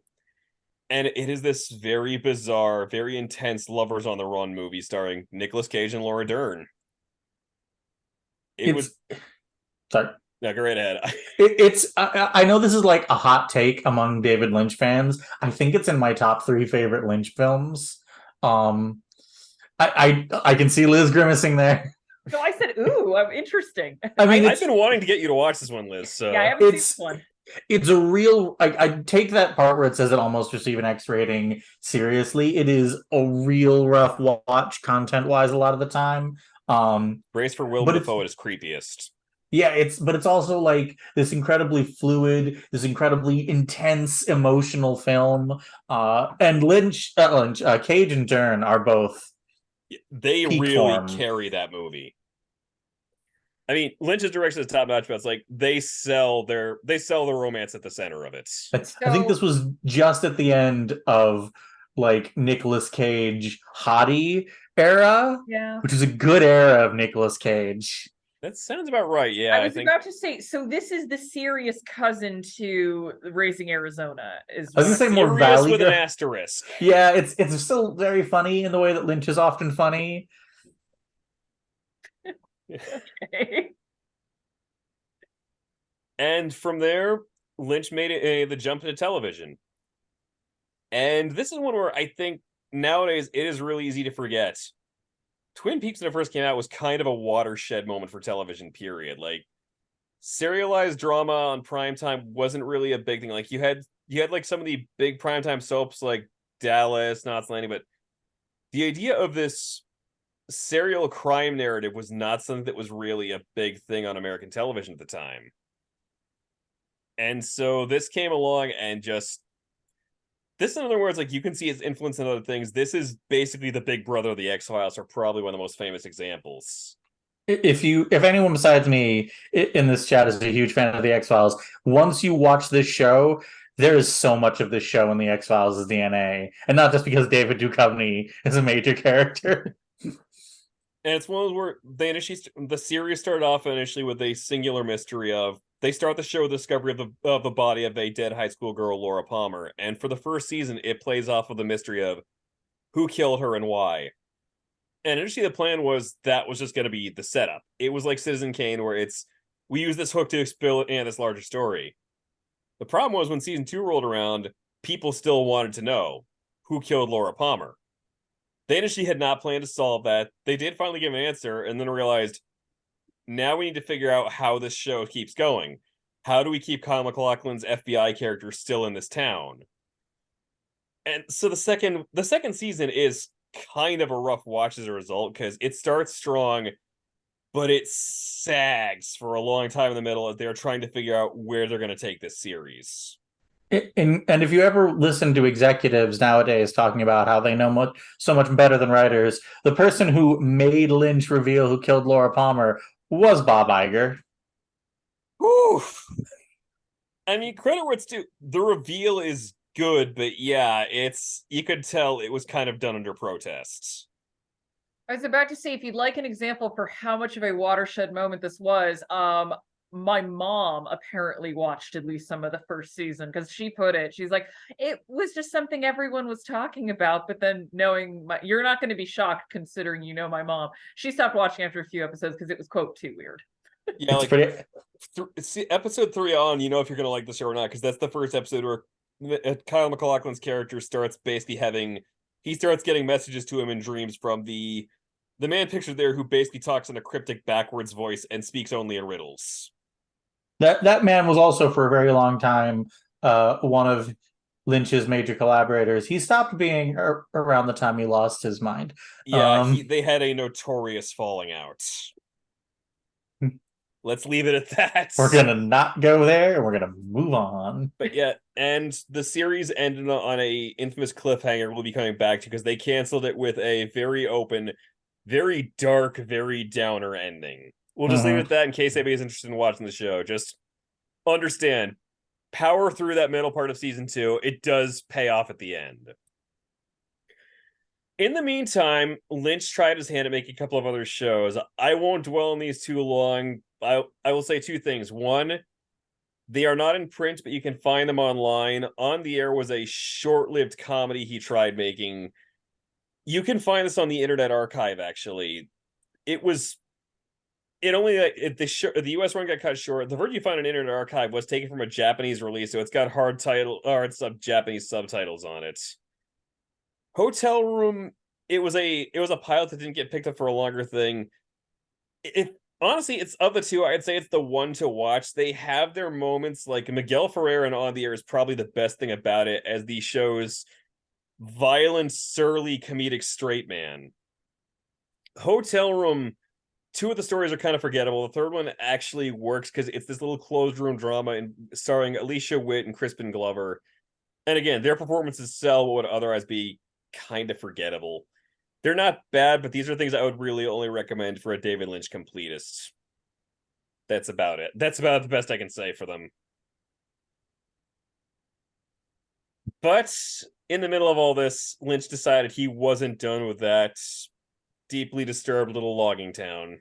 And it is this very bizarre, very intense lovers on the run movie starring Nicolas Cage and Laura Dern. Sorry. No, go right ahead. I know this is like a hot take among David Lynch fans. I think it's in my top 3 favorite Lynch films. I can see Liz grimacing there. So I said, "Ooh, I'm interesting." I mean, I've been wanting to get you to watch this one, Liz. So yeah, I haven't seen this one. It's a real. I take that part where it says it almost received an X rating seriously. It is a real rough watch content wise a lot of the time. Brace for Willem but it's Dafoe at his creepiest. yeah, it's also like this incredibly fluid, this incredibly intense emotional film. And Cage and Dern are both They peak really form. carry that movie. I mean, Lynch's direction is top notch, but it's like they sell the romance at the center of it. I think this So was just at the end of like Nicolas Cage hottie era, yeah. which is a good era of Nicolas Cage. That sounds about right. Yeah, I I was think about to say, so this is the serious cousin to Raising Arizona, is I was gonna what say more serious Valley with an Girl. asterisk. Yeah, it's still very funny in the way that Lynch is often funny. okay. And from there, Lynch made the jump into television. And this is one where I think nowadays it is really easy to forget. Twin Peaks, when it first came out, was kind of a watershed moment for television, period. Like, serialized drama on primetime wasn't really a big thing. Like, you had like some of the big primetime soaps like Dallas, Knots Landing, but the idea of this serial crime narrative was not something that was really a big thing on American television at the time. And so this came along and just this, in other words, like you can see its influence in other things. This is basically the big brother of the X-Files, are probably one of the most famous examples. If anyone besides me in this chat is a huge fan of the X-Files, once you watch this show, there is so much of this show in the X-Files' DNA, and not just because David Duchovny is a major character. And it's one of those where the series started off initially with a singular mystery of they start the show with the discovery of the body of a dead high school girl, Laura Palmer, and for the first season, it plays off of the mystery of who killed her and why. And initially, the plan was that was just going to be the setup. It was like Citizen Kane, where we use this hook to explain this larger story. The problem was when season 2 rolled around, people still wanted to know who killed Laura Palmer. They initially had not planned to solve that. They did finally give an answer, and then realized now we need to figure out how this show keeps going. How do we keep Kyle MacLachlan's FBI character still in this town? And so the second season is kind of a rough watch as a result, because it starts strong, but it sags for a long time in the middle as they're trying to figure out where they're going to take this series. And if you ever listen to executives nowadays talking about how they know so much better than writers, the person who made Lynch reveal who killed Laura Palmer was Bob Iger. Oof. I mean, credit where it's due. The reveal is good, but yeah, you could tell it was kind of done under protest. I was about to say, if you'd like an example for how much of a watershed moment this was, my mom apparently watched at least some of the first season, because she's like, it was just something everyone was talking about, but then knowing you're not going to be shocked considering you know my mom, she stopped watching after a few episodes because it was, quote, too weird. Yeah, it's pretty. See, episode 3 on, you know if you're going to like the show or not, because that's the first episode where Kyle MacLachlan's character starts basically he starts getting messages to him in dreams from the man pictured there, who basically talks in a cryptic backwards voice and speaks only in riddles. That man was also for a very long time one of Lynch's major collaborators. He stopped being around the time he lost his mind. Yeah, they had a notorious falling out. Let's leave it at that. We're gonna not go there, and we're gonna move on. But yeah, and the series ended on a infamous cliffhanger we'll be coming back to, because they canceled it with a very open, very dark, very downer ending. We'll just leave it at that in case anybody's interested in watching the show. Just understand, power through that middle part of season 2. It does pay off at the end. In the meantime, Lynch tried his hand at making a couple of other shows. I won't dwell on these too long. I will say two things. One, they are not in print, but you can find them online. On the Air was a short-lived comedy he tried making. You can find this on the Internet Archive, actually. The US run got cut short. The version you find on Internet Archive was taken from a Japanese release, so it's got Japanese subtitles on it. Hotel Room, it was a pilot that didn't get picked up for a longer thing. Honestly, it's of the two, I'd say it's the one to watch. They have their moments, like Miguel Ferrer and On the Air is probably the best thing about it, as the show's violent, surly, comedic straight man. Hotel Room, two of the stories are kind of forgettable. The third one actually works because it's this little closed room drama and starring Alicia Witt and Crispin Glover. And again, their performances sell what would otherwise be kind of forgettable. They're not bad, but these are things I would really only recommend for a David Lynch completist. That's about it. That's about the best I can say for them. But in the middle of all this, Lynch decided he wasn't done with that deeply disturbed little logging town.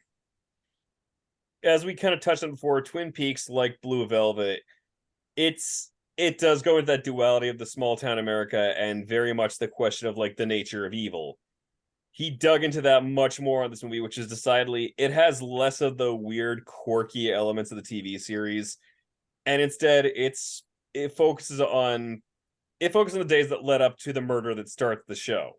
As we kind of touched on before, Twin Peaks, like Blue Velvet, it does go into that duality of the small town America and very much the question of like the nature of evil. He dug into that much more on this movie, which is decidedly, it has less of the weird, quirky elements of the TV series, and instead it focuses on the days that led up to the murder that starts the show.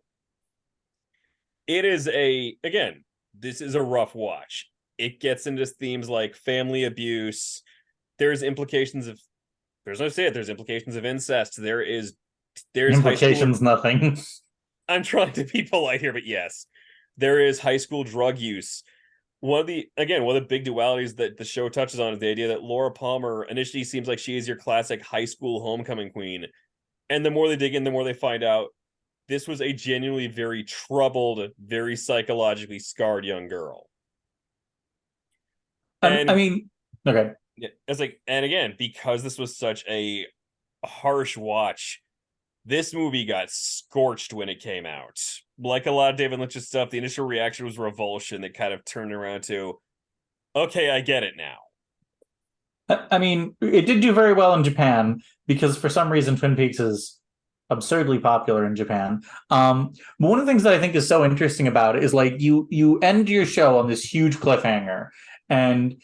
It is this is a rough watch. It gets into themes like family abuse. There's implications of incest. There's Implications, nothing. I'm trying to be polite here, but yes, there is high school drug use. One of the big dualities that the show touches on is the idea that Laura Palmer initially seems like she is your classic high school homecoming queen. And the more they dig in, the more they find out this was a genuinely very troubled, very psychologically scarred young girl. Okay. It's like, and again, because this was such a harsh watch, this movie got scorched when it came out. Like a lot of David Lynch's stuff, the initial reaction was revulsion that kind of turned around to, okay, I get it now. It did do very well in Japan because for some reason Twin Peaks is absurdly popular in Japan. But one of the things that I think is so interesting about it is like you end your show on this huge cliffhanger and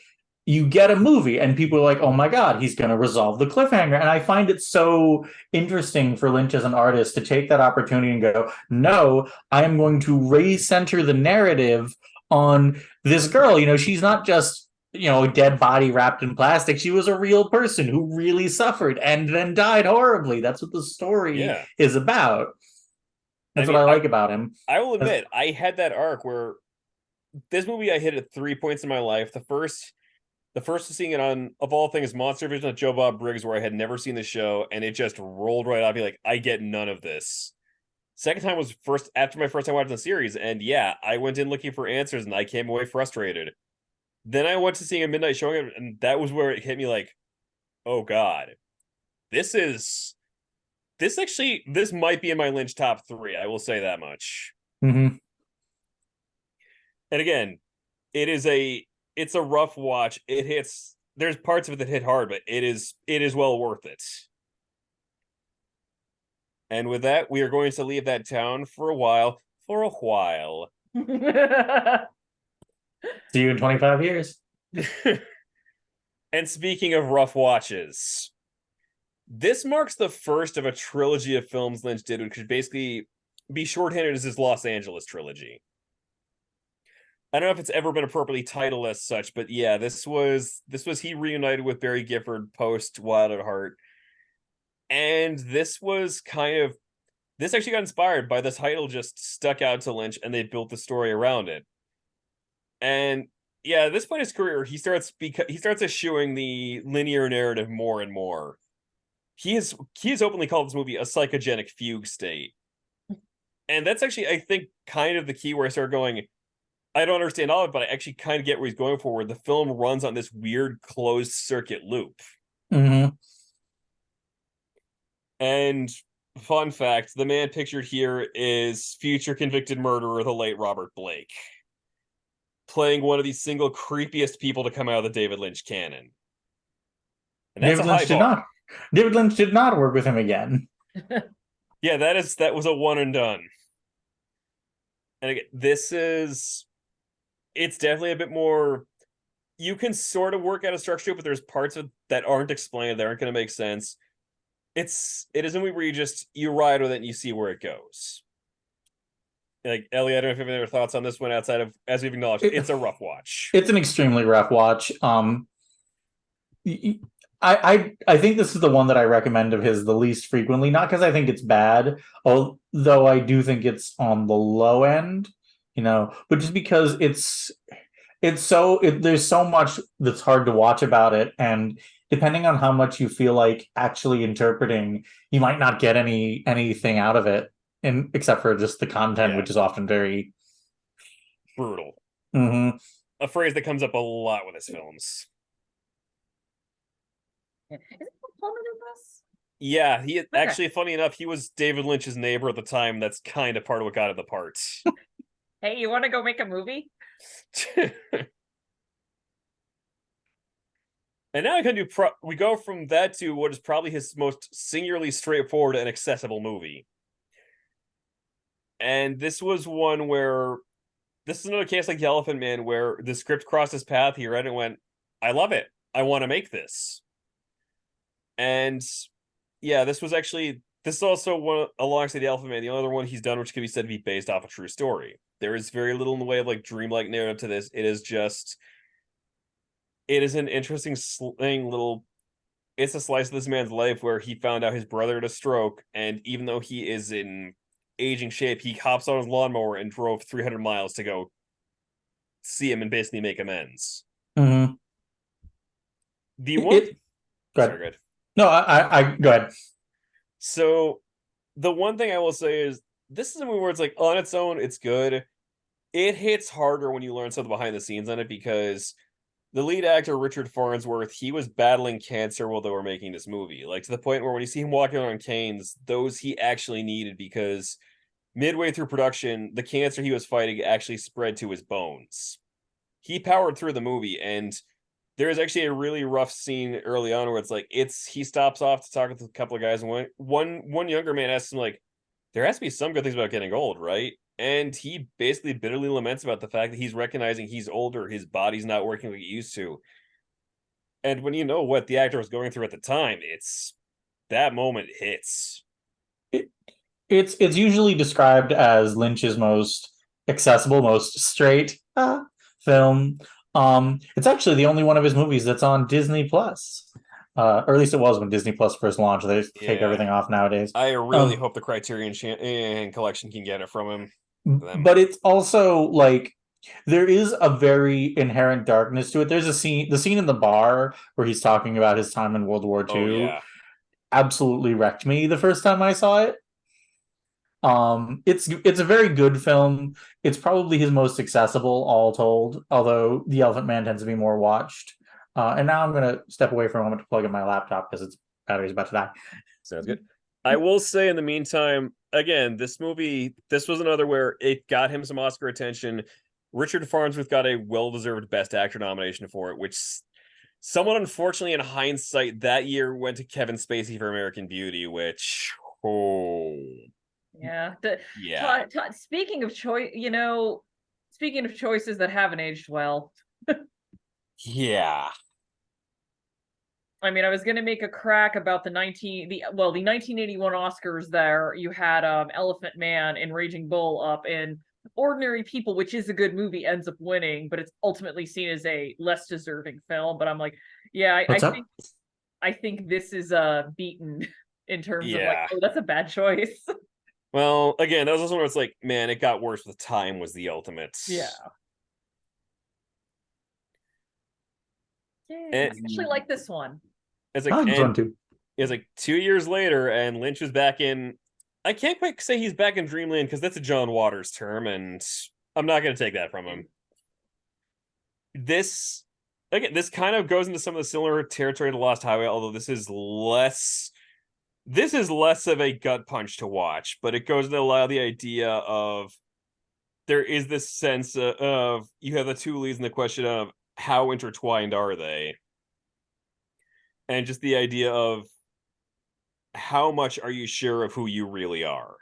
you get a movie and people are like, oh my God, he's going to resolve the cliffhanger. And I find it so interesting for Lynch as an artist to take that opportunity and go, no, I am going to recenter the narrative on this girl. She's not just, a dead body wrapped in plastic. She was a real person who really suffered and then died horribly. That's what the story is about. That's what I like about him. I will admit, I had that arc where this movie I hit at 3 points in my life. The first was seeing it on, of all things, Monster Vision with Joe Bob Briggs, where I had never seen the show, and it just rolled right out. Be like, I get none of this. Second time was after my first time watching the series, and yeah, I went in looking for answers, and I came away frustrated. Then I went to seeing a midnight showing, and that was where it hit me like, oh God, this might be in my Lynch top 3. I will say that much. Mm-hmm. And again, it's a rough watch. There's parts of it that hit hard, but it is well worth it. And with that, we are going to leave that town for a while. See you in 25 years. And speaking of rough watches, this marks the first of a trilogy of films Lynch did, which could basically be shorthanded as his Los Angeles trilogy. I don't know if it's ever been appropriately titled as such, but yeah, this was he reunited with Barry Gifford post Wild at Heart. And this actually got inspired by the title, just stuck out to Lynch, and they built the story around it. And yeah, at this point in his career, he starts eschewing the linear narrative more and more. He has openly called this movie a psychogenic fugue state. And that's actually, I think, kind of the key where I started going, I don't understand all of it, but I actually kind of get where he's going for, where the film runs on this weird closed circuit loop. Mm-hmm. And fun fact, the man pictured here is future convicted murderer, the late Robert Blake, playing one of the single creepiest people to come out of the David Lynch canon. And that's David Lynch did not work with him again. Yeah, that was a one and done. And again, it's definitely a bit more, you can sort of work out a structure, but there's parts of that aren't explained, that aren't going to make sense. It isn't where you ride with it and you see where it goes. Like, Ellie, I don't know if you have any other thoughts on this one outside of, as we've acknowledged, it's a rough watch. It's an extremely rough watch. I think this is the one that I recommend of his the least frequently, not because I think it's bad, although I do think it's on the low end, but just because there's so much that's hard to watch about it, and depending on how much you feel like actually interpreting, you might not get anything out of it, except for just the content, Yeah. which is often very Brutal. Mhm. A phrase that comes up a lot with his films. Is it Pullman in this? Yeah, he Okay. actually, funny enough, he was David Lynch's neighbor at the time. That's kind of part of what got him the part. Hey, you want to go make a movie? And now we go from that to what is probably his most singularly straightforward and accessible movie. And this was one where this is another case like The Elephant Man, where the script crossed his path. He read it and went, I love it. I want to make this. And yeah, this is also one alongside The Elephant Man, the only other one he's done which could be said to be based off a true story. There is very little in the way of like dreamlike narrative to this. It is an interesting little. It's a slice of this man's life where he found out his brother had a stroke, and even though he is in aging shape, he hops on his lawnmower and drove 300 miles to go see him and basically make amends. Mhm. The one, Go sorry, ahead. good. No, I go ahead. So the one thing I will say is this is a movie where it's like on its own, it's good. It hits harder when you learn something behind the scenes on it because the lead actor, Richard Farnsworth, he was battling cancer while they were making this movie. Like to the point where when you see him walking on canes, those he actually needed because midway through production, the cancer he was fighting actually spread to his bones. He powered through the movie, and there's actually a really rough scene early on where he stops off to talk with a couple of guys, and one younger man asks him like, there has to be some good things about getting old, right? And he basically bitterly laments about the fact that he's recognizing he's older, his body's not working like it used to. And when you know what the actor was going through at the time, it's that moment hits. It's usually described as Lynch's most accessible, most straight film. It's actually the only one of his movies that's on Disney Plus. Or at least it was when Disney Plus first launched. They take everything off nowadays. I really hope the Criterion collection can get it from him. But it's also like there is a very inherent darkness to it. There's the scene in the bar where he's talking about his time in World War II. Oh, yeah. Absolutely wrecked me the first time I saw it. It's a very good film. It's probably his most accessible, all told, although The Elephant Man tends to be more watched. And now I'm gonna step away for a moment to plug in my laptop because its battery's about to die. Sounds good. I will say in the meantime, again, this was another where it got him some Oscar attention. Richard Farnsworth got a well-deserved Best Actor nomination for it, which somewhat unfortunately in hindsight that year went to Kevin Spacey for American Beauty, which Yeah. Speaking of choices that haven't aged well. Yeah. I mean, I was going to make a crack about the 1981 Oscars there. You had Elephant Man and Raging Bull up, and Ordinary People, which is a good movie, ends up winning, but it's ultimately seen as a less deserving film. But I'm like, yeah, I think this is beaten in terms of like, oh, that's a bad choice. Well, again, that was also where it's like, man, it got worse with time was the ultimate. Yeah. I actually like this one. It's like 2 years later, and Lynch is back in. I can't quite say he's back in Dreamland because that's a John Waters term, and I'm not going to take that from him. This kind of goes into some of the similar territory to Lost Highway, although this is less of a gut punch to watch, but it goes into a lot of the idea of there is this sense of you have the two leads in the question of how intertwined are they? And just the idea of how much are you sure of who you really are?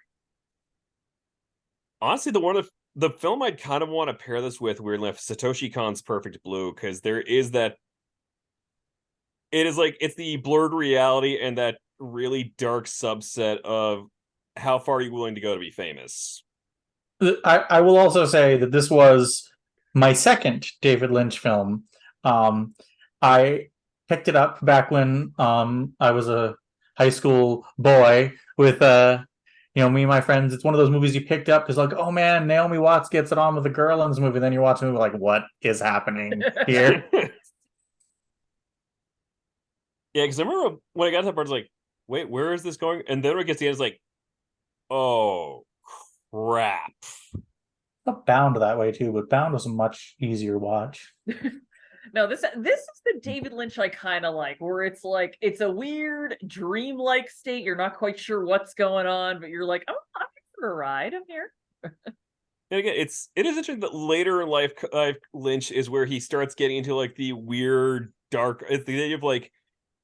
Honestly, the film I'd kind of want to pair this with weirdly Satoshi Kon's Perfect Blue, because there is that it's the blurred reality and that really dark subset of how far are you willing to go to be famous. I will also say that this was my second David Lynch film. I picked it up back when I was a high school boy with me and my friends, it's one of those movies you picked up because, like, oh man, Naomi Watts gets it on with a girl in this movie. Then you're watching the movie like, what is happening here? Yeah, because I remember when I got to that part, I was like, wait, where is this going? And then when it gets to the end, it's like, oh, crap. Not Bound that way too, but Bound was a much easier watch. No, this is the David Lynch I kind of like, where it's like it's a weird dream-like state. You're not quite sure what's going on, but you're like, oh, I'm for a ride. I'm here. And again, it is interesting that later in life, Lynch is where he starts getting into like the weird, dark. It's the idea of like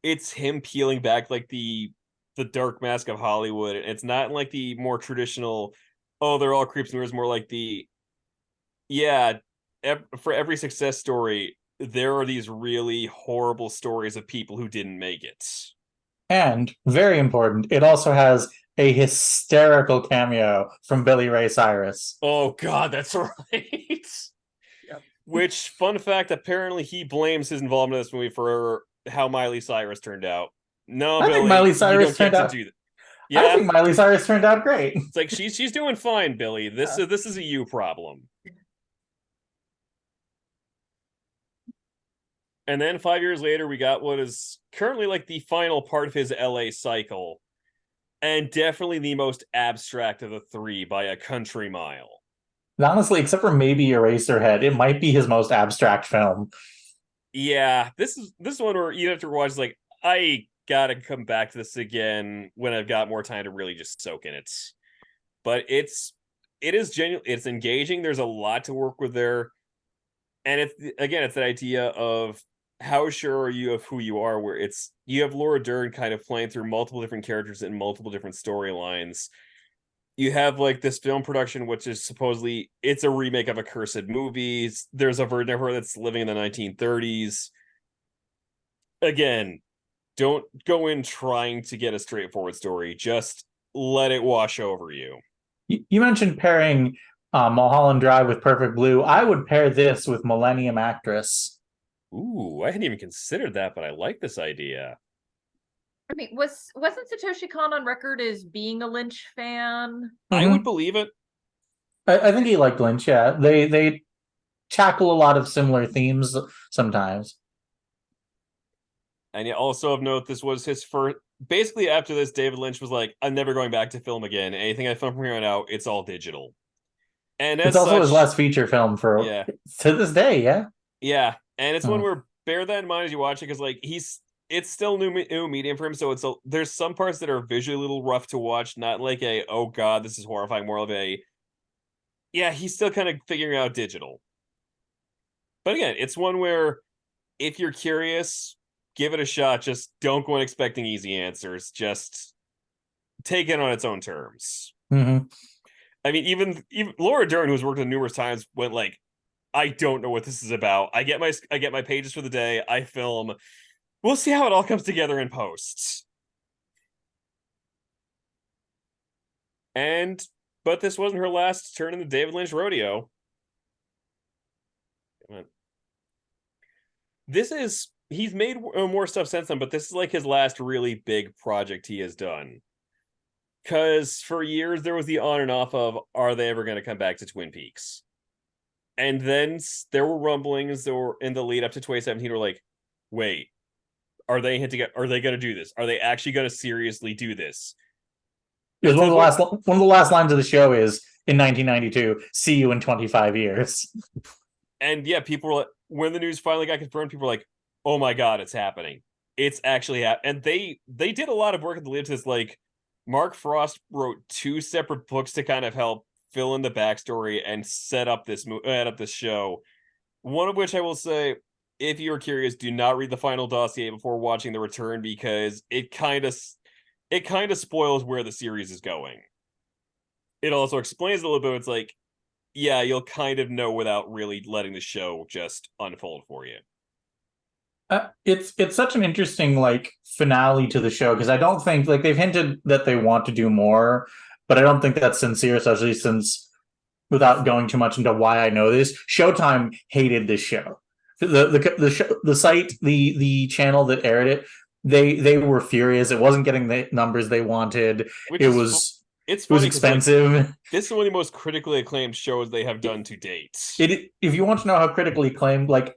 it's him peeling back like the dark mask of Hollywood. It's not like the more traditional, oh, they're all creeps and weirds. More like the, yeah, for every success story, there are these really horrible stories of people who didn't make it. And very important, it also has a hysterical cameo from Billy Ray Cyrus. Oh God, that's right. Yep. Which, fun fact, apparently he blames his involvement in this movie for how Miley Cyrus turned out. No, I Billy, think Miley Cyrus turned out. Yeah, I think Miley Cyrus turned out great. It's like she's doing fine, Billy. This is a you problem. And then 5 years later, we got what is currently like the final part of his LA cycle, and definitely the most abstract of the three by a country mile. Honestly, except for maybe Eraserhead, it might be his most abstract film. Yeah, this is one where you have to watch. Like, I gotta come back to this again when I've got more time to really just soak in it. But it is genuine. It's engaging. There's a lot to work with there, and it's that idea of how sure are you of who you are, where it's you have Laura Dern kind of playing through multiple different characters in multiple different storylines. You have like this film production, which is supposedly it's a remake of a cursed movie. There's a version of her that's living in the 1930s. Again, don't go in trying to get a straightforward story. Just let it wash over you. You mentioned pairing Mulholland Drive with Perfect Blue. I would pair this with Millennium Actress. Ooh, I hadn't even considered that, but I like this idea. I mean, wasn't Satoshi Kon on record as being a Lynch fan? I would believe it. I think he liked Lynch. Yeah, they tackle a lot of similar themes sometimes. And also of note, this was his first. Basically, after this, David Lynch was like, "I'm never going back to film again. Anything I film from here on out, it's all digital." And it's also his last feature film to this day. Yeah, yeah, and it's one where bear that in mind as you watch it, because like it's still new medium for him, so there's some parts that are visually a little rough to watch, not like a oh god this is horrifying, more of a he's still kind of figuring out digital. But again, it's one where if you're curious, give it a shot. Just don't go in expecting easy answers. Just take it on its own terms. I mean, even Laura Dern, who's worked on numerous times, went like, I don't know what this is about. I get my pages for the day. I film. We'll see how it all comes together in post. But this wasn't her last turn in the David Lynch rodeo. He's made more stuff since then, but this is like his last really big project he has done. Because for years there was the on and off of, are they ever going to come back to Twin Peaks? And then there were rumblings that were in the lead up to 2017 were like, wait, are they going to do this? Are they actually going to seriously do this? Because one of the last lines of the show is in 1992, see you in 25 years. And yeah, people were like, when the news finally got confirmed, people were like, oh my God, it's happening. It's actually happening. And they did a lot of work at the lead to this. Like, Mark Frost wrote 2 separate books to kind of help fill in the backstory and set up this show. One of which I will say, if you're curious, do not read the final dossier before watching The Return, because it kind of spoils where the series is going. It also explains a little bit. It's like, yeah, you'll kind of know without really letting the show just unfold for you. It's such an interesting like finale to the show, because I don't think like they've hinted that they want to do more, but I don't think that's sincere, especially since, without going too much into why I know this, Showtime hated this show. The site, the channel that aired it, they were furious. It wasn't getting the numbers they wanted. It's It was funny because like expensive. this is one of the most critically acclaimed shows they have done to date. If you want to know how critically acclaimed, like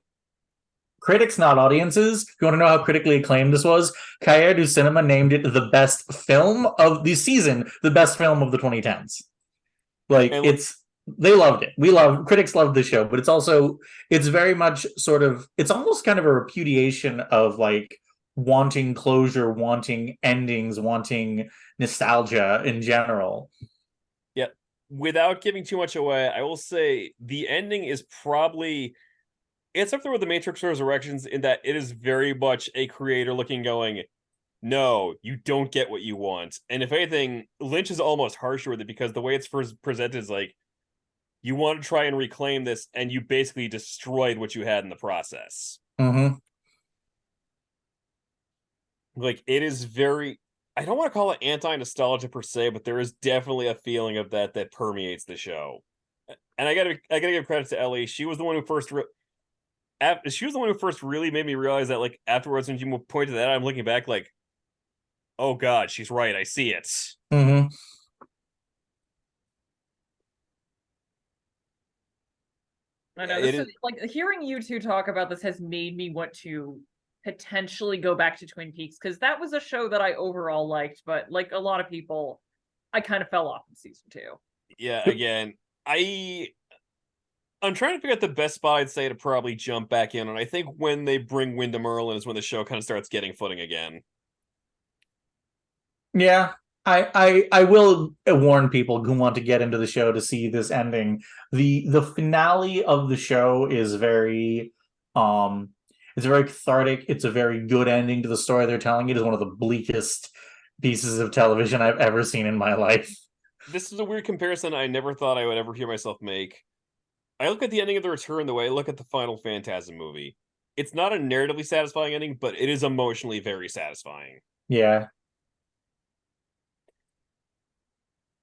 critics, not audiences, if you want to know how critically acclaimed this was, Cahiers du Cinema named it the best film of the season, the best film of the 2010s. Like And they loved it. Critics loved the show, but it's very much sort of, it's almost kind of a repudiation of like wanting closure, wanting endings, wanting nostalgia in general. yeah, without giving too much away, I will say the ending is probably it's up there with the Matrix Resurrections in that it is very much a creator looking going, no, you don't get what you want. And if anything, Lynch is almost harsher with it because the way it's first presented is like, you want to try and reclaim this, and you basically destroyed what you had in the process. Mm-hmm. Like, it is very, I don't want to call it anti-nostalgia per se, but there is definitely a feeling of that permeates the show. And I gotta give credit to Ellie. She was the one who first really made me realize that, like, afterwards when you pointed that out, I'm looking back like, oh god, she's right, I see it. Mm-hmm. I know this is like hearing you two talk about this has made me want to potentially go back to Twin Peaks because that was a show that I overall liked, but like a lot of people, I kind of fell off in season 2. Yeah, again, I'm trying to figure out the best spot I'd say to probably jump back in, and I think when they bring Wyndham Merlin is when the show kind of starts getting footing again. Yeah, I will warn people who want to get into the show to see this ending. The finale of the show is very it's very cathartic. It's a very good ending to the story they're telling. It is one of the bleakest pieces of television I've ever seen in my life. This is a weird comparison I never thought I would ever hear myself make. I look at the ending of The Return the way I look at the Final Phantasm movie. It's not a narratively satisfying ending, but it is emotionally very satisfying. Yeah.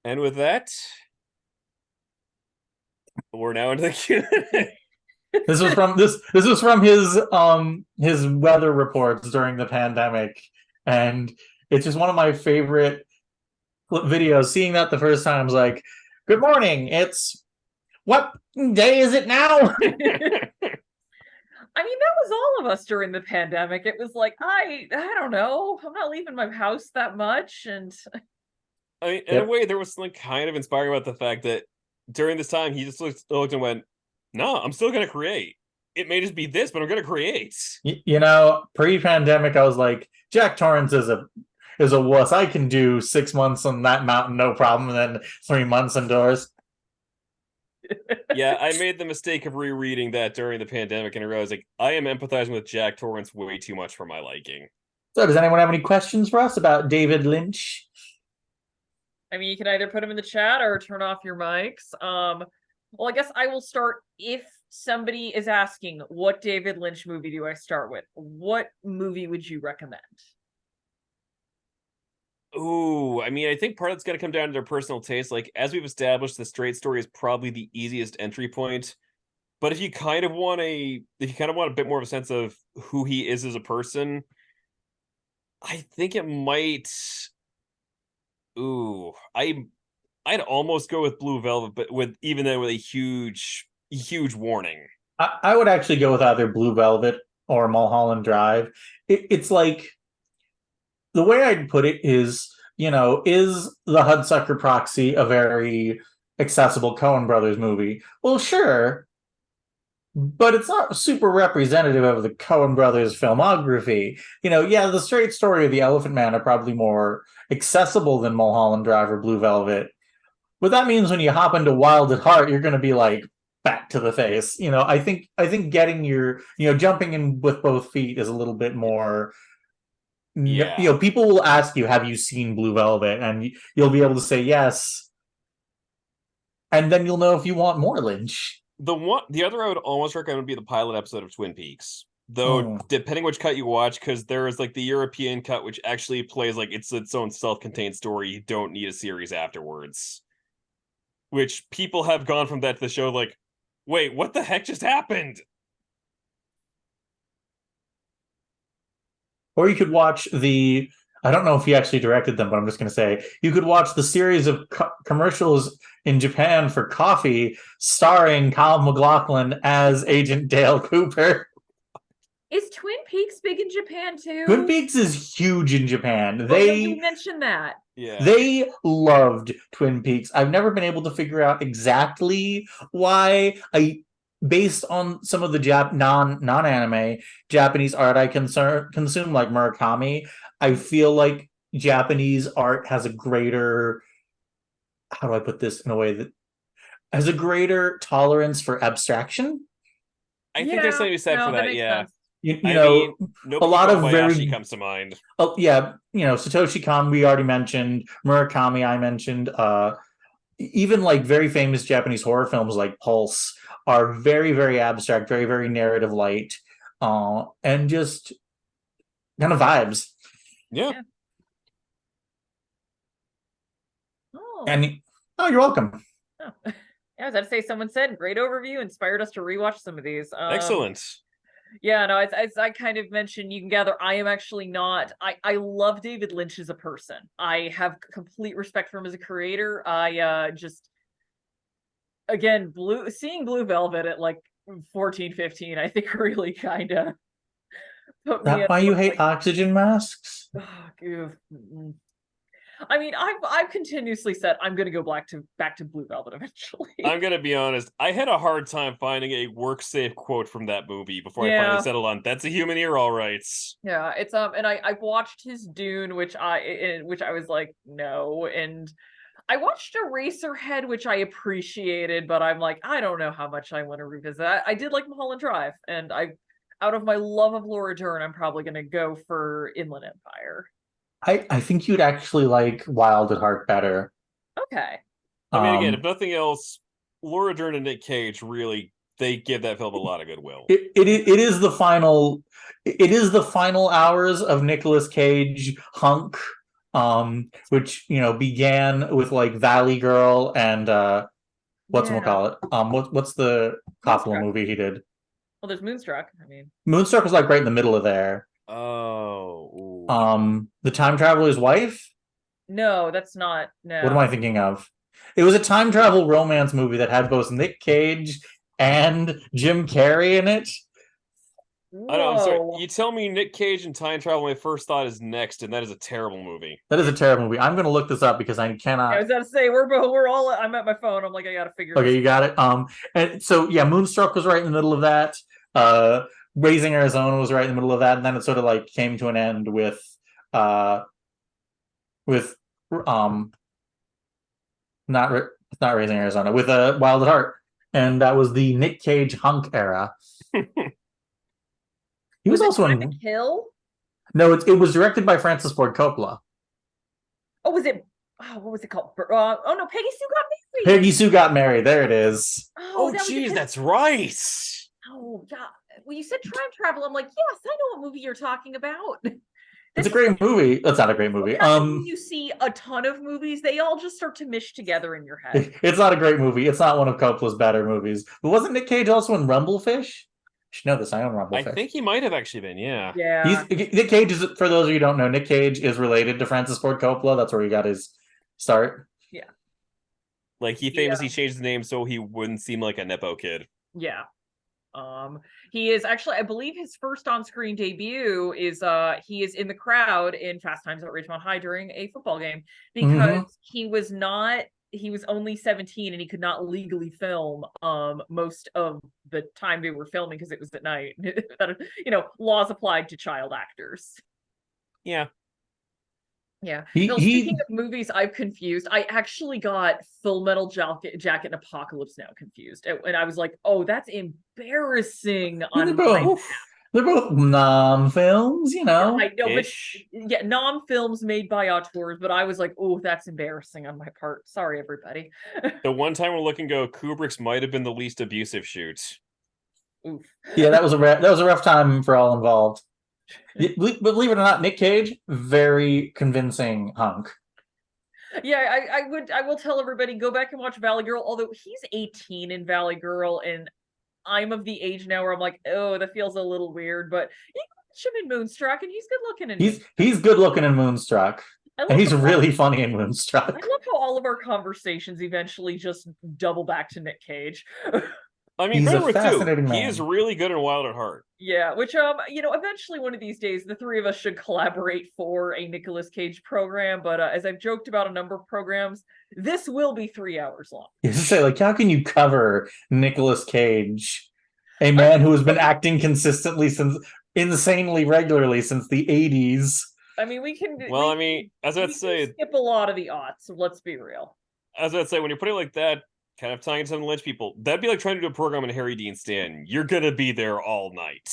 And with that, we're now into the Q&A. This was from his weather reports during the pandemic, and it's just one of my favorite videos. Seeing that the first time, I was like, "Good morning. It's what day is it now?" I mean, that was all of us during the pandemic. It was like, I don't know. I'm not leaving my house that much. And I mean, in a way, there was something kind of inspiring about the fact that during this time, he just looked and went, no, I'm still going to create. It may just be this, but I'm going to create. You know, pre-pandemic, I was like, Jack Torrance is a wuss. I can do 6 months on that mountain, no problem, and then 3 months indoors. Yeah, I made the mistake of rereading that during the pandemic, and I realized, like, I am empathizing with Jack Torrance way too much for my liking. So, does anyone have any questions for us about David Lynch? I mean, you can either put them in the chat or turn off your mics. Well, I guess I will start. If somebody is asking, what David Lynch movie do I start with? What movie would you recommend? Ooh, I mean, I think part of it's going to come down to their personal taste. Like, as we've established, the straight story is probably the easiest entry point. But if you kind of want a bit more of a sense of who he is as a person, I think it might. Ooh, I'd almost go with Blue Velvet, but with a huge warning. I would actually go with either Blue Velvet or Mulholland Drive. It's like, the way I'd put it is, is the Hudsucker Proxy a very accessible Coen Brothers movie? Well, sure, but it's not super representative of the Coen Brothers filmography. Yeah, The Straight Story of the Elephant Man are probably more accessible than Mulholland Drive or Blue Velvet. But that means when you hop into Wild at Heart, you're going to be like, back to the face. I think getting your, jumping in with both feet is a little bit more. Yeah. People will ask you, have you seen Blue Velvet? And you'll be able to say yes. And then you'll know if you want more Lynch. The other I would almost recommend would be the pilot episode of Twin Peaks. Though, depending which cut you watch, because there is like the European cut, which actually plays like it's its own self-contained story. You don't need a series afterwards. Which people have gone from that to the show like, wait, what the heck just happened? Or you could watch the I don't know if he actually directed them, but I'm just going to say you could watch the series of commercials in Japan for coffee starring Kyle MacLachlan as Agent Dale Cooper. Is Twin Peaks big in Japan too? Twin Peaks is huge in Japan. Oh, yeah, you mentioned that. Yeah. They loved Twin Peaks. I've never been able to figure out exactly why. Based on some of the non-anime Japanese art I consume, like Murakami, I feel like Japanese art has a greater, how do I put this in a way that has a greater tolerance for abstraction. I think there's something to be said for that. makes Yeah. sense. You I know, mean, a lot of Kobayashi very comes to mind. oh yeah, Satoshi Kon we already mentioned, Murakami I mentioned, even like very famous Japanese horror films like Pulse are very, very abstract, very, very narrative light, and just kind of vibes. Yeah. Oh. And you're welcome. Oh. Yeah, I was about to say, someone said, great overview, inspired us to rewatch some of these. Excellent. Yeah, no, as I kind of mentioned, you can gather, I am actually not, I love David Lynch as a person. I have complete respect for him as a creator. I just, again, seeing Blue Velvet at like 14, 15, I think really kind of put me That why you hate oxygen masks? I mean, I've continuously said I'm gonna go back to Blue Velvet eventually. I'm gonna be honest. I had a hard time finding a work safe quote from that movie before I finally settled on that's a human ear, all right. Yeah, it's and I've watched his Dune, which I was like, no, and I watched Eraserhead, which I appreciated, but I'm like, I don't know how much I want to revisit. I did like Mulholland Drive, and out of my love of Laura Dern, I'm probably gonna go for Inland Empire. I think you'd actually like Wild at Heart better. Okay. I mean, again, if nothing else, Laura Dern and Nick Cage really they give that film a lot of goodwill. It is the final hours of Nicolas Cage hunk, which began with like Valley Girl and whatchamacallit. What's the Coppola movie he did? Well, there's Moonstruck. I mean, Moonstruck was like right in the middle of there. Oh. The Time Traveler's Wife? No, that's not. No. What am I thinking of? It was a time travel romance movie that had both Nick Cage and Jim Carrey in it. Whoa. I know, I'm sorry. You tell me Nick Cage and time travel, my first thought is Next, and that is a terrible movie. That is a terrible movie. I'm going to look this up because I cannot. I was about to say we're all. I'm at my phone. I'm like, I gotta figure. Okay, you got it. And so yeah, Moonstruck was right in the middle of that. Raising Arizona was right in the middle of that, and then it sort of like came to an end with not Raising Arizona, with Wild at Heart, and that was the Nick Cage hunk era. He was also in Time to Kill. No, it was directed by Francis Ford Coppola. Oh, was it? Oh, what was it called? Oh no, Peggy Sue Got Married. Peggy Sue Got Married. There it is. Oh, geez, that's right. Oh, yeah. Well, you said time travel. I'm like, yes, I know what movie you're talking about. It's a great movie. That's not a great movie. You see a ton of movies, they all just start to mish together in your head. It's not a great movie. It's not one of Coppola's better movies. But wasn't Nick Cage also in Rumblefish? I should know this. I own Rumblefish. I think he might have actually been, yeah. Yeah. Nick Cage is, for those of you who don't know, Nick Cage is related to Francis Ford Coppola. That's where he got his start. Yeah. Like, he famously changed the name so he wouldn't seem like a Nepo kid. Yeah. He is actually, I believe his first on-screen debut is he is in the crowd in Fast Times at Ridgemont High during a football game because he was only 17 and he could not legally film most of the time they were filming because it was at night. Laws applied to child actors. Yeah. Yeah. Speaking of movies I've confused, I actually got Full Metal Jacket and Apocalypse Now confused. And I was like, oh, that's embarrassing. They're both nom films, I know, but nom films made by auteurs, but I was like, oh, that's embarrassing on my part. Sorry, everybody. The one time we're looking go, Kubrick's might have been the least abusive shoot. Oof. Yeah, that was a rough time for all involved. But believe it or not, Nick Cage, very convincing hunk. Yeah, I will tell everybody, go back and watch Valley Girl, although he's 18 in Valley Girl, and I'm of the age now where I'm like, oh, that feels a little weird, but you watch him in Moonstruck, and he's good looking in. He's good looking in Moonstruck, and he's really funny in I Moonstruck. love how all of our conversations eventually just double back to Nick Cage. I mean, He's a Cronenberg, fascinating too. He man. is really good in Wild at Heart. Yeah, which eventually one of these days the three of us should collaborate for a Nicolas Cage program. But as I've joked about a number of programs, this will be 3 hours long. You just say, like, how can you cover Nicolas Cage, a man who has been acting consistently insanely regularly since the 80s? I mean, we can. Well, I mean, as I'd say, skip a lot of the aughts. So let's be real. As I'd say, when you put it like that, kind of tying it to some Lynch people, that'd be like trying to do a program on Harry Dean Stanton. You're gonna be there all night.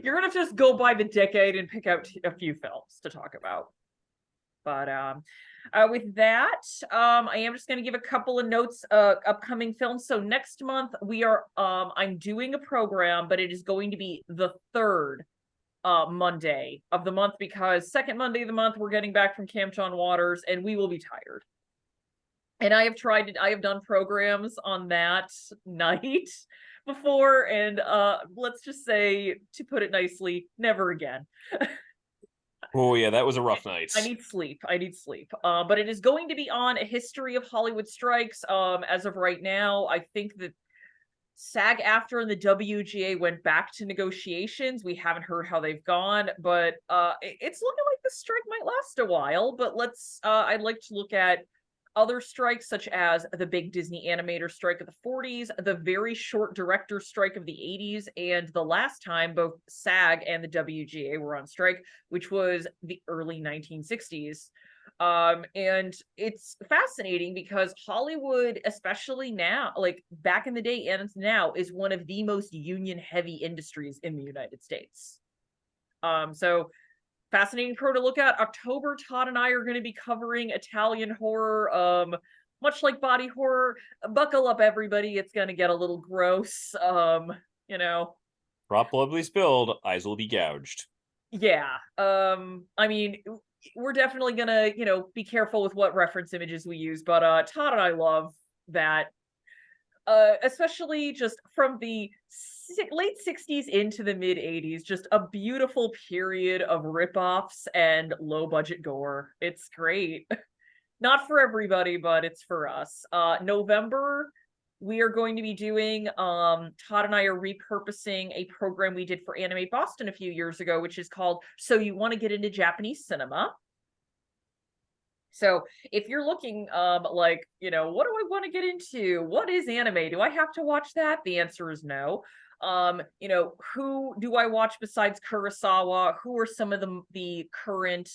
You're gonna just go by the decade and pick out a few films to talk about. But with that, I am just gonna give a couple of notes. Upcoming films. So next month we are. I'm doing a program, but it is going to be the third Monday of the month, because second Monday of the month we're getting back from Camp John Waters and we will be tired. And I have done programs on that night before, and let's just say, to put it nicely, never again. Oh yeah, that was a rough night. I need sleep. But it is going to be on A History of Hollywood Strikes. As of right now, I think that SAG-AFTRA and the WGA went back to negotiations. We haven't heard how they've gone, but it's looking like the strike might last a while. But I'd like to look at other strikes, such as the big Disney animator strike of the 40s, the very short director strike of the 80s, and the last time both SAG and the WGA were on strike, which was the early 1960s. And it's fascinating because Hollywood, especially now, like back in the day and now, is one of the most union-heavy industries in the United States. So fascinating pro to look at. October, Todd and I are going to be covering Italian horror, much like body horror. Buckle up, everybody. It's going to get a little gross. Drop blood will be spilled, eyes will be gouged. Yeah. I mean, we're definitely going to, be careful with what reference images we use, but Todd and I love that. Especially just from the late 60s into the mid 80s, just a beautiful period of ripoffs and low budget gore. It's great. Not for everybody, but it's for us. November, we are going to be doing, Todd and I are repurposing a program we did for Animate Boston a few years ago, which is called So You Want to Get Into Japanese Cinema. So if you're looking what do I want to get into? What is anime? Do I have to watch that? The answer is no. Who do I watch besides Kurosawa? Who are some of the current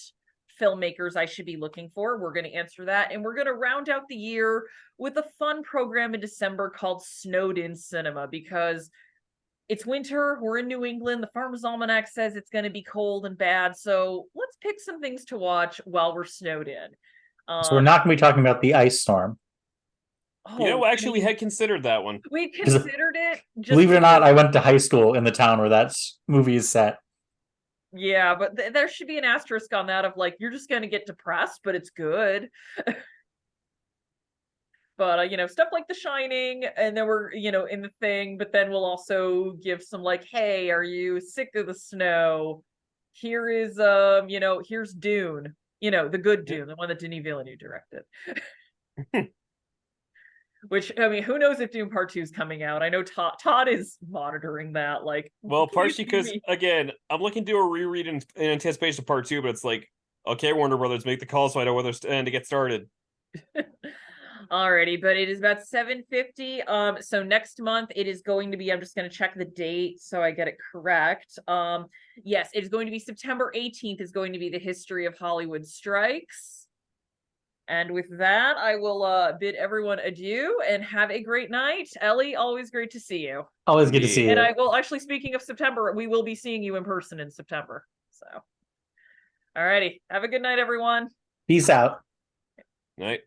filmmakers I should be looking for? We're going to answer that. And we're going to round out the year with a fun program in December called Snowed In Cinema, because it's winter, we're in New England, the Farmer's Almanac says it's going to be cold and bad, so let's pick some things to watch while we're snowed in. So we're not going to be talking about the ice storm. Actually, we had considered that one. We considered it. Believe it or not, I went to high school in the town where that movie is set. Yeah, but there should be an asterisk on that of you're just going to get depressed, but it's good. But, stuff like The Shining, and then we're, in The Thing, but then we'll also give some hey, are you sick of the snow? Here is, here's Dune, the good Dune, the one that Denis Villeneuve directed. Which, I mean, who knows if Dune Part 2 is coming out? I know Todd is monitoring that, Well, partially because, again, I'm looking to do a reread in anticipation of Part 2, but it's okay, Warner Brothers, make the call so I know whether to get started. Alrighty, but it is about 7:50. So next month it is going to be, I'm just going to check the date so I get it correct. Yes, it is going to be September 18th is going to be the History of Hollywood Strikes. And with that, I will bid everyone adieu and have a great night. Ellie, always great to see you. Always good to see you. And I will actually, speaking of September, we will be seeing you in person in September. So, alrighty, have a good night, everyone. Peace out. Night.